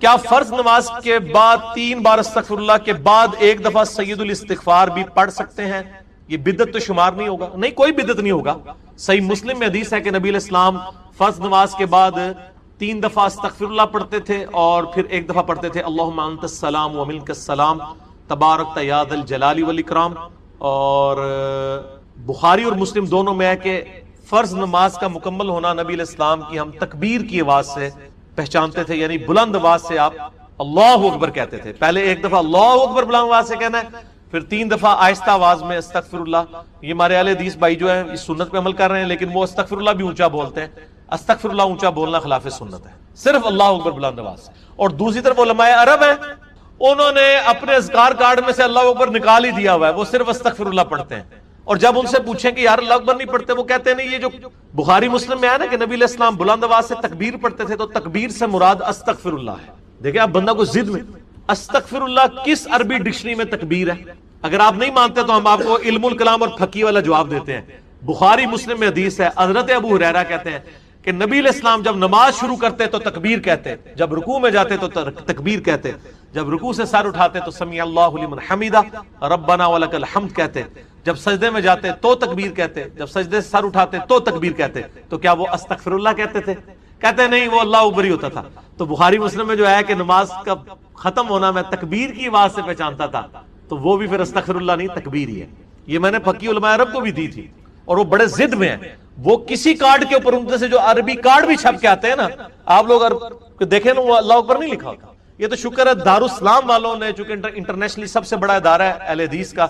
کیا فرض نماز کے بعد 3 بار استغفر اللہ کے بعد ایک دفعہ سید الاستغفار بھی پڑھ سکتے ہیں؟ یہ بدعت تو شمار نہیں ہوگا؟ نہیں، کوئی بدعت نہیں ہوگا۔ صحیح مسلم میں حدیث ہے کہ نبی علیہ السلام فرض نماز کے بعد 3 دفعہ استغفر اللہ پڑھتے تھے اور پھر ایک دفعہ پڑھتے تھے اللہم انت السلام و منک السلام تبارک یا ذا الجلال والاکرام۔ اور بخاری اور مسلم دونوں میں ہے کہ فرض نماز کا مکمل ہونا نبی علیہ السلام کی ہم تکبیر کی آواز سے پہچانتے تھے، یعنی بلند آواز سے آپ اللہ اکبر کہتے تھے۔ پہلے ایک دفعہ اللہ اکبر بلند آواز سے کہنا ہے، پھر 3 دفعہ آہستہ آواز میں استغفر اللہ۔ یہ ہمارے اہل حدیث بھائی جو ہیں اس سنت پہ عمل کر رہے ہیں، لیکن وہ استغفر اللہ بھی اونچا بولتے ہیں۔ استغفر اللہ اونچا بولنا خلاف سنت ہے، صرف اللہ اکبر بلند آواز سے۔ اور دوسری طرف علماء عرب ہیں، انہوں نے اپنے اذکار کارڈ میں سے اللہ اکبر نکال ہی دیا ہوا ہے، وہ صرف استغفر اللہ پڑھتے ہیں۔ اور جب ان سے پوچھیں کہ یار اللہ اکبر نہیں پڑھتے، وہ کہتے ہیں نہیں، یہ جو بخاری مسلم میں ہے نا کہ نبی علیہ السلام بلند آواز سے تکبیر پڑھتے تھے، تو تکبیر سے مراد استغفر اللہ ہے۔ دیکھیں آپ بندہ کو ضد میں، استغفر اللہ کس عربی ڈکشنری میں تکبیر ہے؟ اگر آپ نہیں مانتے تو ہم آپ کو علم الکلام اور فقہ والا جواب دیتے ہیں۔ بخاری مسلم میں حدیث ہے، حضرت ابو ہریرہ کہتے ہیں کہ نبی علیہ السلام جب نماز شروع کرتے تو تکبیر کہتے، جب رکوع میں جاتے تو تکبیر کہتے، جب رکوع سے سر اٹھاتے تو سمیع اللہ لمن حمیدہ ربنا ولک الحمد کہتے، جب سجدے میں جاتے تو تکبیر کہتے، جب سجدے سے سر اٹھاتے تو تکبیر کہتے۔ تو کیا وہ استغفر اللہ کہتے تھے؟ کہتے نہیں، وہ اللہ اکبر ہی ہوتا تھا۔ تو بخاری مسلم میں جو ہے کہ نماز کا ختم ہونا میں تکبیر کی آواز سے پہچانتا تھا، تو وہ بھی پھر استغفر اللہ نہیں، تکبیر ہی ہے۔ یہ میں نے فقی علماء عرب کو بھی دی تھی، اور وہ بڑے ضد میں ہیں۔ وہ کسی کارڈ کے اوپر ان سے جو عربی کارڈ بھی چھپ کے آتے ہیں نا، آپ لوگ دیکھیں نا، وہ اللہ اکبر نہیں لکھا ہوتا۔ یہ تو شکر ہے دارالاسلام والوں نے، چونکہ انٹرنیشنلی سب سے بڑا ادارہ ہے اہل حدیث کا،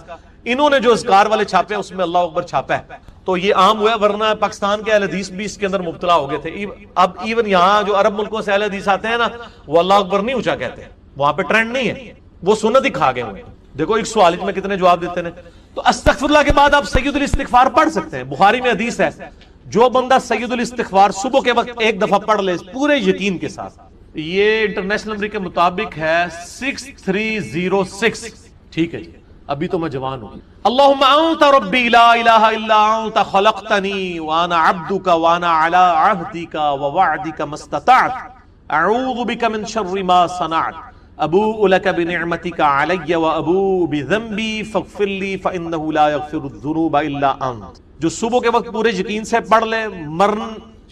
انہوں نے جو اذکار والے چھاپے ہیں اس میں اللہ اکبر چھاپا ہے، تو یہ عام ہوا ہے، ورنہ پاکستان کے اہل حدیث بھی اس کے اندر مبتلا ہو گئے تھے۔ اب ایون یہاں جو عرب ملکوں سے اہل حدیث آتے ہیں نا، وہ اللہ اکبر نہیں اونچا کہتے ہیں، وہاں پہ ٹرینڈ نہیں ہے، وہ سنت ہی کھا گئے ہوئے۔ دیکھو ایک سوال میں کتنے جواب دیتے ہیں۔ تو استغفر اللہ کے بعد آپ سید الاستغفار پڑھ سکتے ہیں۔ بخاری میں حدیث ہے، جو بندہ سید الاستغفار صبح کے وقت ایک دفعہ پڑھ لے پورے یقین کے ساتھ، یہ انٹرنیشنل نمبر کے مطابق ہے 6306۔ ٹھیک ہے جی، ابھی تو میں جوان ہوں۔ اللہم انت ربی لا الہ الا انت خلقتنی وانا عبدک وانا علی عہدک ووعدک ما استطعت اعوذ بک من شر ما صنعت ابوء لک بنعمتک علی وابوء بذنبی فاغفر لی فانہ لا یغفر الذنوب الا انت۔ جو صبح کے وقت پورے یقین سے پڑھ لے،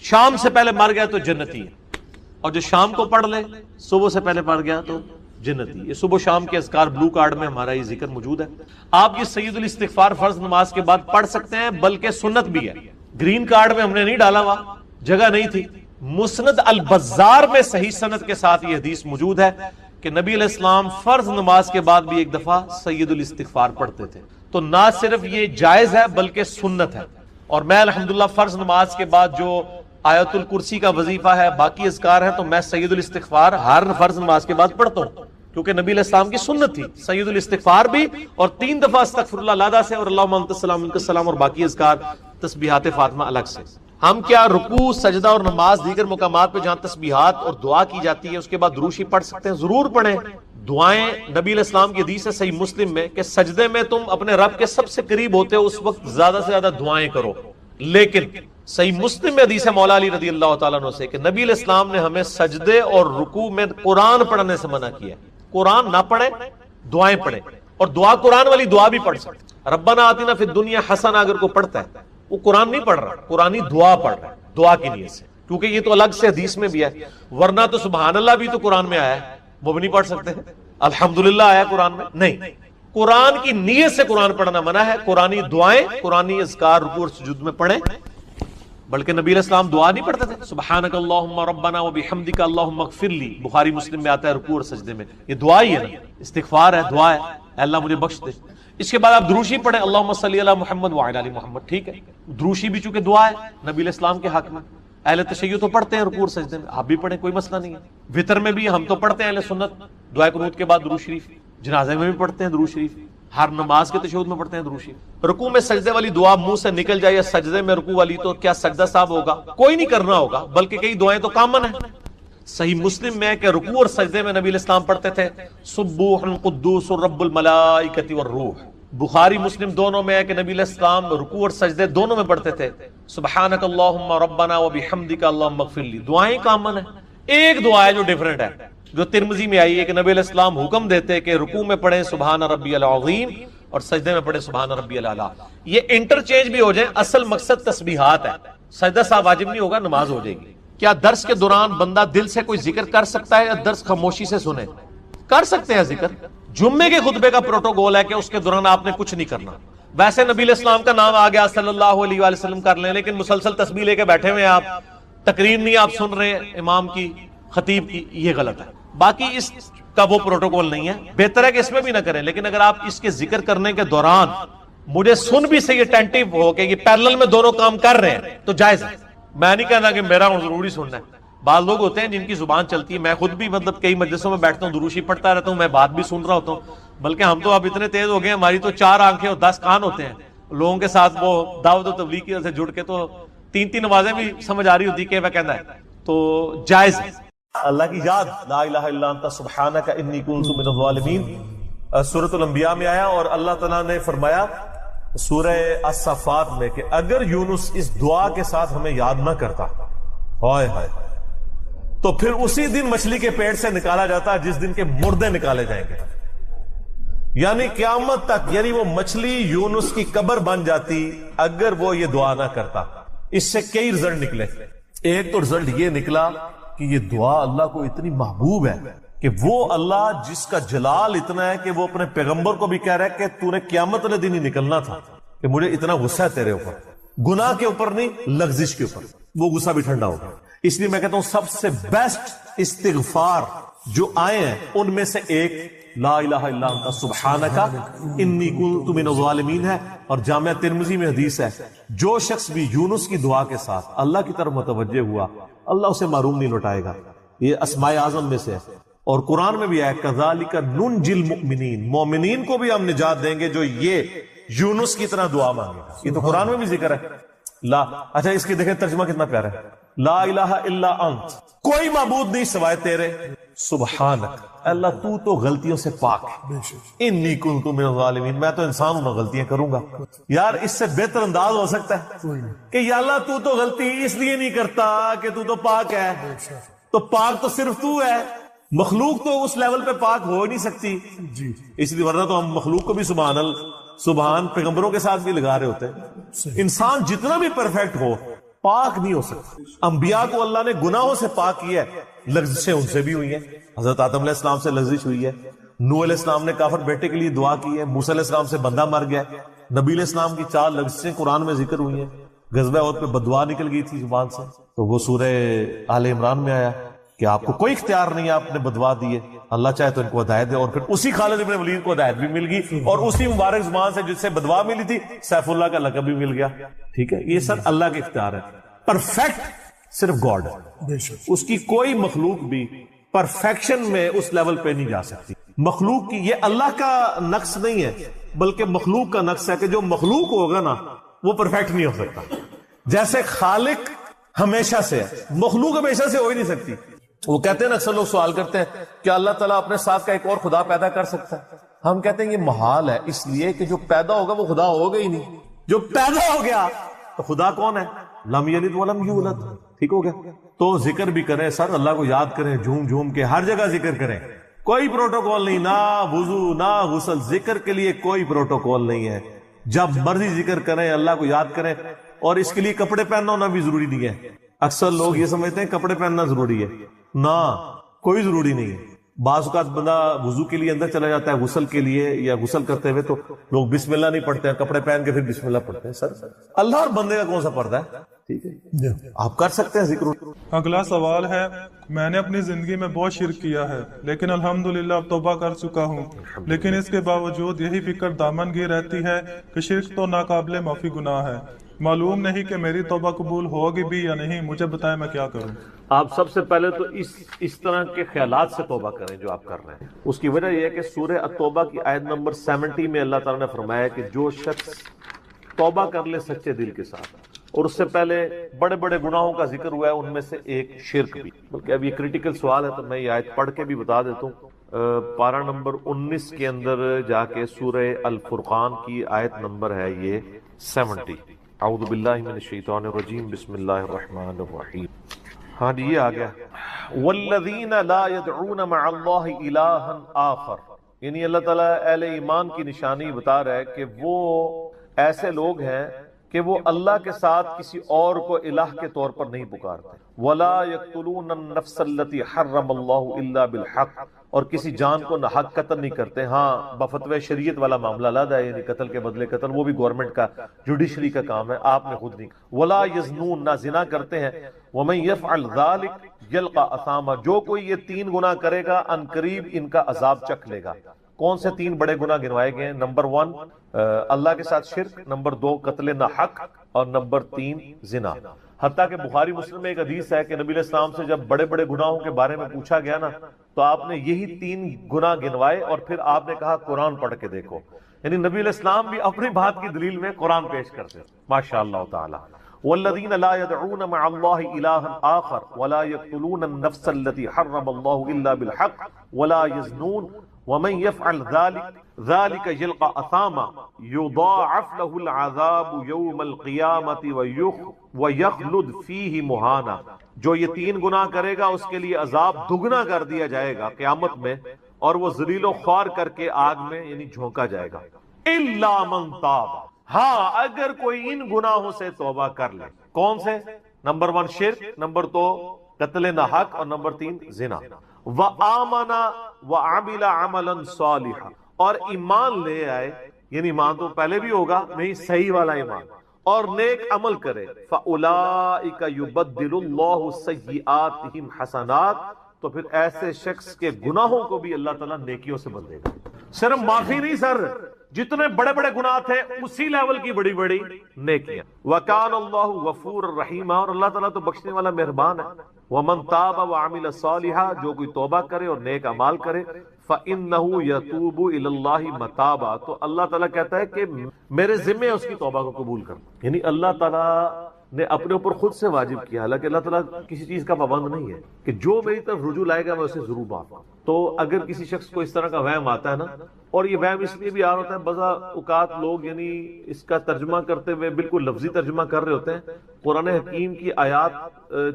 شام سے پہلے مر گیا تو جنتی ہے، اور جو شام کو پڑھ لے صبح سے پہلے پڑھ گیا تو جنتی۔ یہ صبح شام کے اذکار بلو کارڈ میں ہمارا یہ ذکر موجود ہے۔ آپ یہ سید الاستغفار فرض نماز کے بعد پڑھ سکتے ہیں، بلکہ سنت بھی ہے۔ گرین کارڈ میں ہم نے نہیں ڈالا ہوا، جگہ نہیں تھی۔ مسند البزار میں صحیح سند کے ساتھ یہ حدیث موجود ہے کہ نبی علیہ السلام فرض نماز کے بعد بھی ایک دفعہ سید الاستغفار پڑھتے تھے۔ تو نہ صرف یہ جائز ہے بلکہ سنت ہے۔ اور میں الحمدللہ فرض نماز کے بعد جو آیت الکرسی کا وظیفہ ہے، باقی اذکار ہیں، تو میں سید الاستغفار ہر فرض نماز کے بعد پڑھتا ہوں، کیونکہ نبی علیہ السلام کی سنت تھی سید الاستغفار بھی، اور 3 دفعہ استغفر اللہ علیہ سے، اور اللہم انت السلام منک السلام، اور باقی اذکار تسبیحات فاطمہ الگ سے۔ ہم کیا رکوع، سجدہ اور نماز دیگر مقامات پہ جہاں تسبیحات اور دعا کی جاتی ہے اس کے بعد دروشی پڑھ سکتے ہیں؟ ضرور پڑھیں۔ دعائیں نبی علیہ السلام کی حدیث ہے صحیح مسلم میں کہ سجدے میں تم اپنے رب کے سب سے قریب ہوتے ہو، اس وقت زیادہ سے زیادہ دعائیں کرو۔ لیکن صحیح مسلم میں حدیث ہے مولا علی رضی اللہ تعالیٰ عنہ سے کہ نبی علیہ السلام نے ہمیں سجدے اور رکوع میں قرآن پڑھنے سے منع کیا ہے۔ قرآن نہ پڑھیں، دعائیں پڑھیں، اور دعا قرآن والی دعا بھی پڑھ سکتے۔ ربنا آتنا فی الدنیا حسنہ اگر کوئی پڑھتا ہے، وہ قرآن نہیں پڑھ رہا، قرآنی دعا پڑھ رہا ہے، دعا کی نیت سے، کیونکہ یہ تو الگ سے حدیث میں بھی ہے۔ ورنہ تو سبحان اللہ بھی تو قرآن میں آیا ہے، وہ بھی نہیں پڑھ سکتے۔ الحمدللہ آیا قرآن میں نہیں، قرآن کی نیت سے قرآن پڑھنا منع ہے۔ قرآنی دعائیں، قرآنی اذکار رکوع اور سجود میں پڑھیں۔ بلکہ نبی علیہ السلام دعا نہیں پڑھتے تھے، سبحانک اللہم ربنا وبحمدک اللہم اغفر لی، بخاری مسلم میں آتا ہے رکوع اور سجدے میں، یہ دعا ہی ہے نا، استغفار ہے، دعا ہے، اے اللہ مجھے بخش دے۔ اس کے بعد آپ دروشی پڑھیں، اللہم صلی علی محمد وعلی آل محمد، ٹھیک ہے۔ دروشی بھی چونکہ دعا ہے نبی علیہ السلام کے حق میں، اہل تشیع تو پڑھتے ہیں رکوع اور سجدے میں، آپ بھی پڑھیں، کوئی مسئلہ نہیں ہے۔ وطر میں بھی ہم تو پڑھتے ہیں اہل سنت، دعائے قنوت کے بعد درود شریف، جنازے میں بھی پڑھتے ہیں درود شریف، ہر نماز کے تشہد میں پڑھتے ہیں درود شریف۔ رکوع میں سجدے والی دعا منہ سے نکل جائے یا سجدے میں رکوع والی، تو کیا سجدہ صاحب ہوگا؟ کوئی نہیں کرنا ہوگا، بلکہ کئی دعائیں تو کامن ہیں۔ صحیح مسلم میں کہ رکوع اور سجدے میں نبی علیہ السلام پڑھتے تھے سبوح القدوس رب الملائکۃ والروح۔ بخاری مسلم دونوں میں ہے کہ نبی علیہ السلام رکوع اور سجدے دونوں میں پڑھتے تھے سبحانک اللہم ربنا وبحمدک اللہم اغفر لی۔ دعائیں کامن ہیں، ایک دعا ہے جو ڈیفرنٹ ہے، جو ترمذی میں آئی ہے کہ نبی علیہ السلام حکم دیتے کہ رکوع میں پڑھیں سبحان ربی العظیم اور سجدے میں پڑھیں سبحان ربی الاعلیٰ. یہ انٹرچینج بھی ہو جائیں، اصل مقصد تسبیحات ہے. سجدہ صاحب واجب نہیں ہوگا، نماز ہو جائے گی. کیا درس کے دوران بندہ دل سے کوئی ذکر کر سکتا ہے یا درس خاموشی سے سنے؟ کر سکتے ہیں ذکر. جمعے کے خطبے کا پروٹوکول ہے کہ اس کے دوران آپ نے کچھ نہیں کرنا. ویسے نبی علیہ السلام کا نام آ گیا صلی اللہ علیہ وآلہ وسلم کر لیں، لیکن مسلسل تسبیح لے کے بیٹھے ہوئے ہیں آپ، تقریر نہیں آپ سن رہے امام کی خطیب کی، یہ غلط ہے. باقی اس کا وہ پروٹوکول نہیں ہے، بہتر ہے کہ اس میں بھی نہ کریں. لیکن اگر آپ اس کے ذکر کرنے کے دوران مجھے سن بھی صحیح اٹینٹیو ہو کہ یہ پیرلل میں دونوں کام کر رہے ہیں تو جائز ہے. میں نہیں کہنا کہ میرا ضروری سننا ہے. بعض لوگ ہوتے ہیں جن کی زبان چلتی ہے، میں خود بھی مطلب کئی مجلسوں میں بیٹھتا ہوں، دروشی پڑھتا رہتا ہوں، میں بات بھی سن رہا ہوتا ہوں. بلکہ ہم تو اب اتنے تیز ہو گئے ہیں، ہماری تو 4 آنکھیں اور 10 کان ہوتے ہیں. لوگوں کے ساتھ وہ دعوت و تبلیغ کی وجہ سے جڑ کے تو 3 نمازیں بھی سمجھ آ رہی ہوتی کہ وہ کہنا ہے تو جائز ہے. اللہ کی یاد، لا الہ الا انت سبحانک انی کنت من الظالمین، سورۃ الانبیاء میں آیا. اور اللہ تعالیٰ نے فرمایا سورہ الصفات میں کہ اگر یونس اس دعا کے ساتھ ہمیں یاد نہ کرتا ہائے ہائے تو پھر اسی دن مچھلی کے پیٹ سے نکالا جاتا جس دن کے مردے نکالے جائیں گے. یعنی قیامت تک، یعنی وہ مچھلی یونس کی قبر بن جاتی اگر وہ یہ دعا نہ کرتا. اس سے کئی رزلٹ نکلے. ایک تو رزلٹ یہ نکلا کہ یہ دعا اللہ کو اتنی محبوب ہے کہ وہ اللہ جس کا جلال اتنا ہے کہ وہ اپنے پیغمبر کو بھی کہہ رہا ہے کہ تو نے قیامت والے دن ہی نکلنا تھا، کہ مجھے اتنا غصہ ہے تیرے اوپر، گناہ کے اوپر نہیں لغزش کے اوپر، وہ غصہ بھی ٹھنڈا ہوگا. اس لیے میں کہتا ہوں سب سے بیسٹ استغفار جو آئے ہیں ان میں سے ایک لا الہ الا انت سبحانک انی کنت من الظالمین ہے. اور جامعہ ترمذی میں حدیث ہے جو شخص بھی یونس کی دعا کے ساتھ اللہ کی طرف متوجہ ہوا اللہ اسے معروم نہیں لوٹائے گا. یہ اسماء اعظم میں سے ہے. اور قرآن میں بھی ہے کذالک ننجی المؤمنین، مومنین کو بھی ہم نجات دیں گے جو یہ یونس کی طرح دعا مانگے گا. یہ تو قرآن میں بھی ذکر ہے. لا اچھا اس کی دیکھیں ترجمہ کتنا پیارا ہے. لا الہ الا انت، کوئی معبود نہیں سوائے تیرے، سبحانک اللہ تو تو غلطیوں سے پاک ہے، انی کنت من الظالمین میں تو انسان ہوں، میں غلطیاں کروں گا. یار اس سے بہتر انداز ہو سکتا ہے کہ یا اللہ تو تو غلطی اس لیے نہیں کرتا کہ تو تو پاک ہے. تو پاک تو صرف تو ہے، مخلوق تو اس لیول پہ پاک ہو نہیں سکتی. اس لیے ورنہ تو ہم مخلوق کو بھی سبحان پیغمبروں کے ساتھ بھی لگا رہے ہوتے ہیں. انسان جتنا بھی پرفیکٹ ہو پاک نہیں ہو سکتا. انبیاء کو اللہ نے گناہوں سے پاک کیا ہے، لغزشیں ان سے بھی ہوئی ہیں. حضرت آدم علیہ السلام سے لغزش ہوئی ہے، نوح علیہ السلام نے کافر بیٹے کے لیے دعا کی ہے، موسیٰ علیہ السلام سے بندہ مر گیا، نبی علیہ السلام کی 4 لغزشیں قرآن میں ذکر ہوئی ہیں. غزوہ احد پہ بددعا نکل گئی تھی زبان سے، تو وہ سورہ آل عمران میں آیا کہ آپ کو کوئی اختیار نہیں ہے، آپ نے بددعا دی ہے، اللہ چاہے تو ان کو ہدایت دے. اور پھر اسی خالد ابن ولید کو ہدایت بھی مل گئی اور اسی مبارک زبان سے جس سے بددعا ملی تھی سیف اللہ کا لقب بھی مل گیا. ٹھیک ہے، یہ سب اللہ کے اختیار ہے. پرفیکٹ صرف گاڈ ہے، اس کی کوئی مخلوق بھی پرفیکشن میں اس لیول پہ نہیں جا سکتی. مخلوق کی یہ اللہ کا نقص نہیں ہے بلکہ مخلوق کا نقص ہے کہ جو مخلوق ہوگا نا وہ پرفیکٹ نہیں ہو سکتا. جیسے خالق ہمیشہ سے ہے، مخلوق ہمیشہ سے ہو ہی نہیں سکتی. وہ کہتے ہیں نا اکثر لوگ سوال کرتے ہیں کہ اللہ تعالیٰ اپنے ساتھ کا ایک اور خدا پیدا کر سکتا ہے. ہم کہتے ہیں یہ محال ہے، اس لیے کہ جو پیدا ہوگا وہ خدا ہوگا ہی نہیں. جو پیدا ہو گیا تو خدا کون ہے؟ لم یلد ولم یولد. ٹھیک ہو گیا. تو ذکر بھی کریں سر، اللہ کو یاد کریں، جھوم جھوم کے ہر جگہ ذکر کریں. کوئی پروٹوکول نہیں، نہ وضو نہ غسل، ذکر کے لیے کوئی پروٹوکول نہیں ہے. جب مرضی ذکر کریں، اللہ کو یاد کریں. اور اس کے لیے کپڑے پہننا ہونا بھی ضروری نہیں ہے. اکثر لوگ یہ سمجھتے ہیں کپڑے پہننا ضروری ہے، نہ کوئی ضروری نہیں ہے. بعض اوقات بندہ وضو کے لیے اندر چلا جاتا ہے غسل کے لیے یا غسل کرتے ہوئے تو لوگ بسم اللہ نہیں پڑھتے ہیں، کپڑے پہن کے پھر بسم اللہ پڑھتے ہیں. سر اللہ اور بندے کا کون سا پردہ ہے؟ ٹھیک ہے، آپ کر سکتے ہیں ذکر. اگلا سوال ہے، میں نے اپنی زندگی میں بہت شرک کیا ہے لیکن الحمدللہ اب توبہ کر چکا ہوں، لیکن اس کے باوجود یہی فکر دامن گیر رہتی ہے کہ شرک تو ناقابل معافی گناہ ہے. معلوم نہیں کہ میری توبہ قبول ہوگی بھی یا نہیں، مجھے بتائیں میں کیا کروں. آپ سب سے پہلے تو اس طرح کے خیالات سے توبہ کریں جو آپ کر رہے ہیں. اس کی وجہ یہ ہے کہ سورہ التوبہ کی آیت نمبر 70 میں اللہ تعالیٰ نے فرمایا کہ جو شخص توبہ کر لے سچے دل کے ساتھ، اور اس سے پہلے بڑے بڑے گناہوں کا ذکر ہوا ہے، ان میں سے ایک شرک بھی. بلکہ اب یہ کریٹیکل سوال ہے تو میں یہ آیت پڑھ کے بھی بتا دیتا ہوں. پارہ نمبر 19 کے اندر جا کے سورہ الفرقان کی آیت نمبر ہے یہ 70. اعوذ باللہ من الشیطان الرجیم، بسم اللہ الرحمن الرحیم. ہاں جی یہ آ گیا والذین لا يدعون مع اللہ الہا آخر، یعنی اللہ تعالیٰ اہل ایمان کی نشانی بتا رہا ہے کہ وہ ایسے لوگ ہیں کہ وہ اللہ کے ساتھ کسی اور کو الہ کے طور پر نہیں پکارتے، ولا يقتلون النفس التي حرم اللہ الا بالحق، اور کسی جان کو ناحق قتل نہیں کرتے۔ ہاں بفتوی شریعت والا معاملہ علیحدہ ہے، یعنی قتل کے بدلے قتل، وہ بھی گورنمنٹ کا جوڈیشری کا کام ہے، آپ نے خود نہیں۔ ولا یزنون، نہ زنا کرتے ہیں۔ ومن یفعل ذلک یلقى اثاما، جو کوئی یہ 3 گناہ کرے گا ان قریب ان کا عذاب چکھ لے گا۔ کون سے 3 بڑے گناہ گنوائے گئے ہیں؟ نمبر 1 اللہ کے ساتھ شرک، نمبر 2 قتل ناحق، اور نمبر 3 زنا۔ حتیٰ کہ بخاری مسلم میں ایک حدیث ہے کہ نبی علیہ السلام سے جب بڑے بڑے گناہوں کے بارے میں پوچھا گیا نا تو آپ نے یہی 3 گناہ گنوائے اور پھر آپ نے کہا قرآن پڑھ کے دیکھو، یعنی نبی علیہ السلام بھی اپنی بات کی دلیل میں قرآن پیش کرتے ہیں، ماشاءاللہ تعالی۔ والذین لا يدعون مع اللہ الہا آخر ولا يقتلون النفس التي حرم اللہ الا بالحق ولا يزنون ومن يفعل ذلك يلقى اثاما يضاعف له العذاب يوم القيامة ويخلد فيه مهانا، جو یہ 3 گناہ کرے گا اس کے لیے عذاب دگنا کر دیا جائے گا قیامت میں، اور وہ ذلیل و خوار کر کے آگ میں یعنی جھونکا جائے گا۔ الا من تاب، ہاں اگر کوئی ان گناہوں سے توبہ کر لے۔ کون سے؟ نمبر 1 شرک، نمبر 2 قتل ناحق، اور نمبر 3 زنا۔ وآمن وعمل عملا صالحا، اور ایمان لے آئے، یعنی ایمان تو پہلے بھی ہوگا نہیں، صحیح والا ایمان، اور نیک عمل کرے، فاولئک یبدل اللہ سیئاتہم حسنات، تو پھر ایسے شخص کے گناہوں کو بھی اللہ تعالیٰ نیکیوں سے بدلے گا۔ صرف معافی نہیں سر، جتنے بڑے بڑے گناہ تھے اسی لیول کی بڑی بڑی نیکیاں۔ وکان اللہ غفور الرحیم، اور اللہ تعالیٰ تو بخشنے والا مہربان ہے۔ ومن تاب وعمل صالحا، جو کوئی توبہ کرے اور نیک اعمال کرے، فإنہ یتوب الی اللہ متابا، تو اللہ تعالیٰ کہتا ہے کہ میرے ذمہ اس کی توبہ کو قبول کر، یعنی اللہ تعالیٰ نے اپنے اوپر خود سے واجب کیا، حالانکہ اللہ تعالیٰ کسی چیز کا پابند نہیں ہے کہ جو میری طرف رجوع لائے گا میں اسے ضرور معاف کروں۔ تو اگر کسی شخص کو اس طرح کا وہم آتا ہے نا، اور یہ وہم اس لیے بھی آ رہا ہوتا ہے، بعض اوقات لوگ یعنی اس کا ترجمہ کرتے ہوئے بالکل لفظی ترجمہ کر رہے ہوتے ہیں۔ قرآن حکیم کی آیات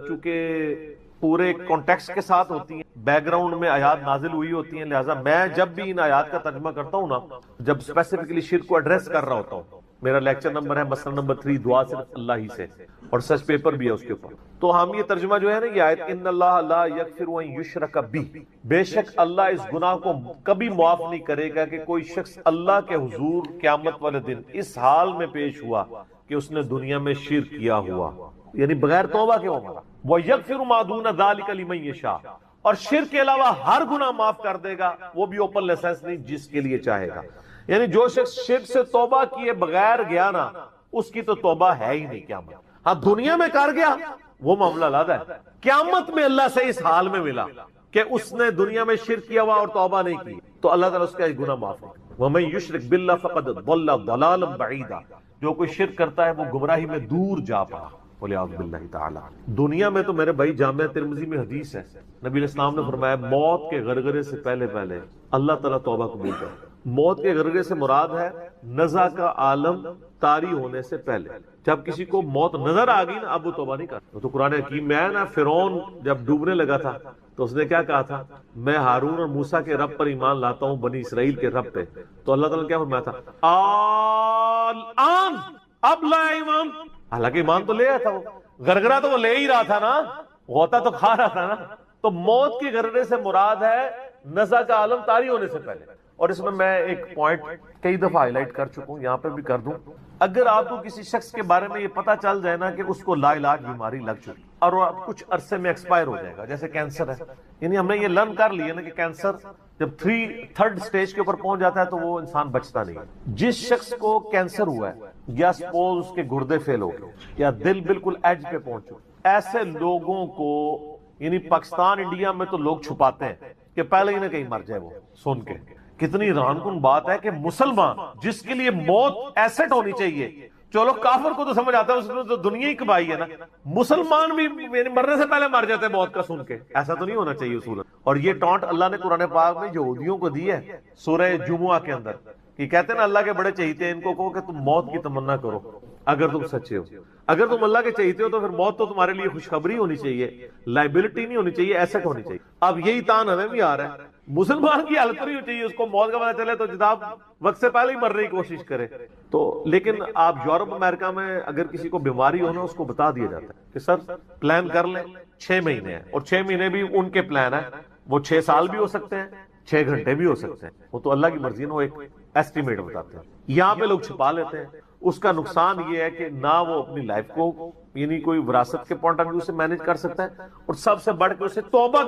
چونکہ پورے کانٹیکسٹ کے ساتھ ہوتی ہیں، بیک گراؤنڈ میں آیات نازل ہوئی ہوتی ہیں، لہٰذا میں جب بھی ان آیات کا ترجمہ کرتا ہوں نا، جب اسپیسیفکلی شرک کو ایڈریس کر رہا ہوتا ہوں، میرا لیکچر نمبر ہے مسئلہ نمبر 3 دعا صرف اللہ ہی سے، اور سچ پیپر بھی ہے اس کے اوپر، تو ہم یہ ترجمہ جو ہے نا یہ آیت ان اللہ لا یغفر ان یشرک بہ، بے شک اللہ اس گناہ کو کبھی معاف نہیں کرے گا کہ کوئی شخص اللہ کے حضور قیامت والے دن اس حال میں پیش ہوا کہ اس نے دنیا میں شرک کیا ہوا، یعنی بغیر توبہ کے وہ مرا۔ وَيَغْفِرُ مَا دُونَ ذَلِكَ لِمَن یشاء، اور شرک کے علاوہ ہر گناہ معاف کر دے گا، وہ بھی اوپن لائسنس نہیں، جس کے لیے چاہے گا۔ یعنی جو شخص شرک سے توبہ کیے بغیر گیا نا، اس کی تو توبہ ہے ہی نہیں قیامت۔ ہاں دنیا میں کر گیا وہ معاملہ علیحدہ ہے، قیامت میں اللہ سے اس حال میں ملا کہ اس نے دنیا میں شرک کیا ہوا اور توبہ نہیں کی، تو اللہ تعالیٰ اس کا گناہ معاف نہیں۔ وَمَن يُشْرِكْ بِاللَّهِ فَقَدْ ضَلَّ ضَلَالًا بَعِيدًا، جو کوئی شرک کرتا ہے وہ گمراہی میں دور جا پڑا، وَلِعَوْذُ بِاللَّهِ تَعَالَى۔ دنیا میں تو میرے بھائی جامعہ ترمذی میں حدیث ہے، نبی علیہ السلام نے فرمایا موت کے غرغرے سے پہلے پہلے اللہ تعالیٰ توبہ قبول کرے۔ موت کے غرغرے سے مراد ہے نزع کا عالم طاری ہونے سے پہلے، جب کسی کو موت نظر آ گئی نا اب وہ توبہ نہیں کرتا۔ تو قرآن حکیم میں ہے نا، فرعون جب ڈوبنے لگا تھا تو اس نے کیا کہا تھا، میں ہارون اور موسیٰ کے رب پر ایمان لاتا ہوں، بنی اسرائیل کے رب پہ، تو اللہ تعالیٰ نے کیا فرمایا تھا، الآن، اب لایا ایمان، حالانکہ ایمان تو لے آیا تھا، وہ غرغرہ تو وہ لے ہی رہا تھا نا، غوطہ تو کھا رہا تھا نا۔ تو موت کے غرغرے سے مراد ہے نزع کا عالم طاری ہونے سے پہلے۔ اور اس میں ایک پوائنٹ کئی دفعہ ہائی لائٹ کر چکا ہوں، یہاں پہ بھی کر دوں، اگر آپ کو کسی شخص کے بارے میں یہ پتا چل جائے نا کہ اس کو لا علاج بیماری لگ چکی اور وہ کچھ عرصے میں ایکسپائر ہو جائے گا، جیسے کینسر ہے، یعنی ہم نے یہ لرن کر لیا نا کہ کینسر جب 3rd سٹیج کے اوپر پہنچ جاتا ہے تو وہ انسان بچتا نہیں۔ جس شخص کو کینسر ہوا ہے یا سپوز اس کے گردے فیل ہو گئے یا دل بالکل ایج پہ پہنچ چکے، ایسے لوگوں کو یعنی پاکستان انڈیا میں تو لوگ چھپاتے ہیں کہ پہلے ہی نہ کہیں مر جائے وہ سن کے۔ کتنی حیران کن بات ہے کہ مسلمان جس کے لیے موت ایسٹ ہونی چاہیے، چلو کافر کو تو سمجھ آتا ہے، اس نے تو دنیا ہی کبائی ہے نا، مسلمان بھی مرنے سے پہلے مر جاتے ہیں موت کا سن کے، ایسا تو نہیں ہونا چاہیے اصول۔ اور یہ ٹانٹ اللہ نے قرآن پاک میں یہودیوں کو دی ہے سورہ جمعہ کے اندر، کہ کہتے ہیں نا اللہ کے بڑے چہیتے ہیں، ان کو کہو کہ تم موت کی تمنا کرو، اگر تم سچے ہو. اگر تم اللہ کے چاہتے ہو تو پھر موت تو تمہارے لیے خوشخبری ہونی چاہیے, لائبلٹی نہیں ہونی چاہیے, ایسٹ ہونی چاہیے. اب یہی تان ہمیں بھی آ رہا ہے. مسلمان کی حالت نہیں ہونی چاہیے, اس کو موت کا پتہ چلے تو جناب وقت سے پہلے ہی مرنے کی کوشش کرے. تو لیکن آپ یورپ امریکہ میں اگر کسی کو بیماری ہو نا, اس کو بتا دیا جاتا ہے کہ سر پلان کر لیں, 6 مہینے ہیں, اور 6 مہینے بھی ان کے پلان ہے, وہ 6 سال بھی ہو سکتے ہیں, 6 گھنٹے بھی ہو سکتے ہیں, وہ تو اللہ کی مرضی ہے, وہ ایک ایسٹیمیٹ بتاتے ہیں. یہاں پہ لوگ چھپا لیتے ہیں. اس کا نقصان یہ ہے کہ نہ وہ اپنی لائف کو یعنی کوئی وراثت کے پوائنٹ آف ویو سے مینج کر سکتا ہے, اور سب سے بڑھ کے اسے توبہ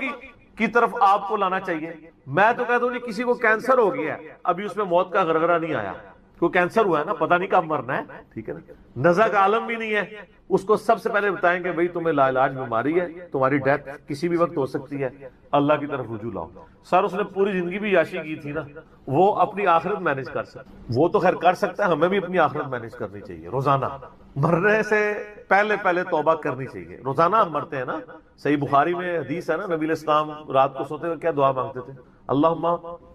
کی طرف آپ کو لانا چاہیے. میں تو کہتا ہوں کسی کو کینسر ہو گیا ہے, ابھی اس میں موت کا غرغرہ نہیں آیا, کو کینسر ہوا ہے نا, پتہ نہیں کب مرنا ہے, ٹھیک ہے نا, نزع کا عالم بھی نہیں ہے, اس کو سب سے پہلے بتائیں کہ بھئی تمہیں لا علاج بیماری ہے, تمہاری ڈیتھ کسی بھی وقت ہو سکتی ہے, اللہ کی طرف رجوع لاؤ. سر اس نے پوری زندگی بھی عیاشی کی تھی نا, وہ اپنی آخرت مینج کر سکتا, وہ تو خیر کر سکتا ہے, ہمیں بھی اپنی آخرت مینج کرنی چاہیے. روزانہ مرنے سے پہلے توبہ کرنی چاہیے. روزانہ ہم مرتے ہیں نا, صحیح بخاری میں حدیث ہے نا, نبی علیہ السلام رات کو سوتے ہوئے کیا دعا مانگتے تھے؟ اللہم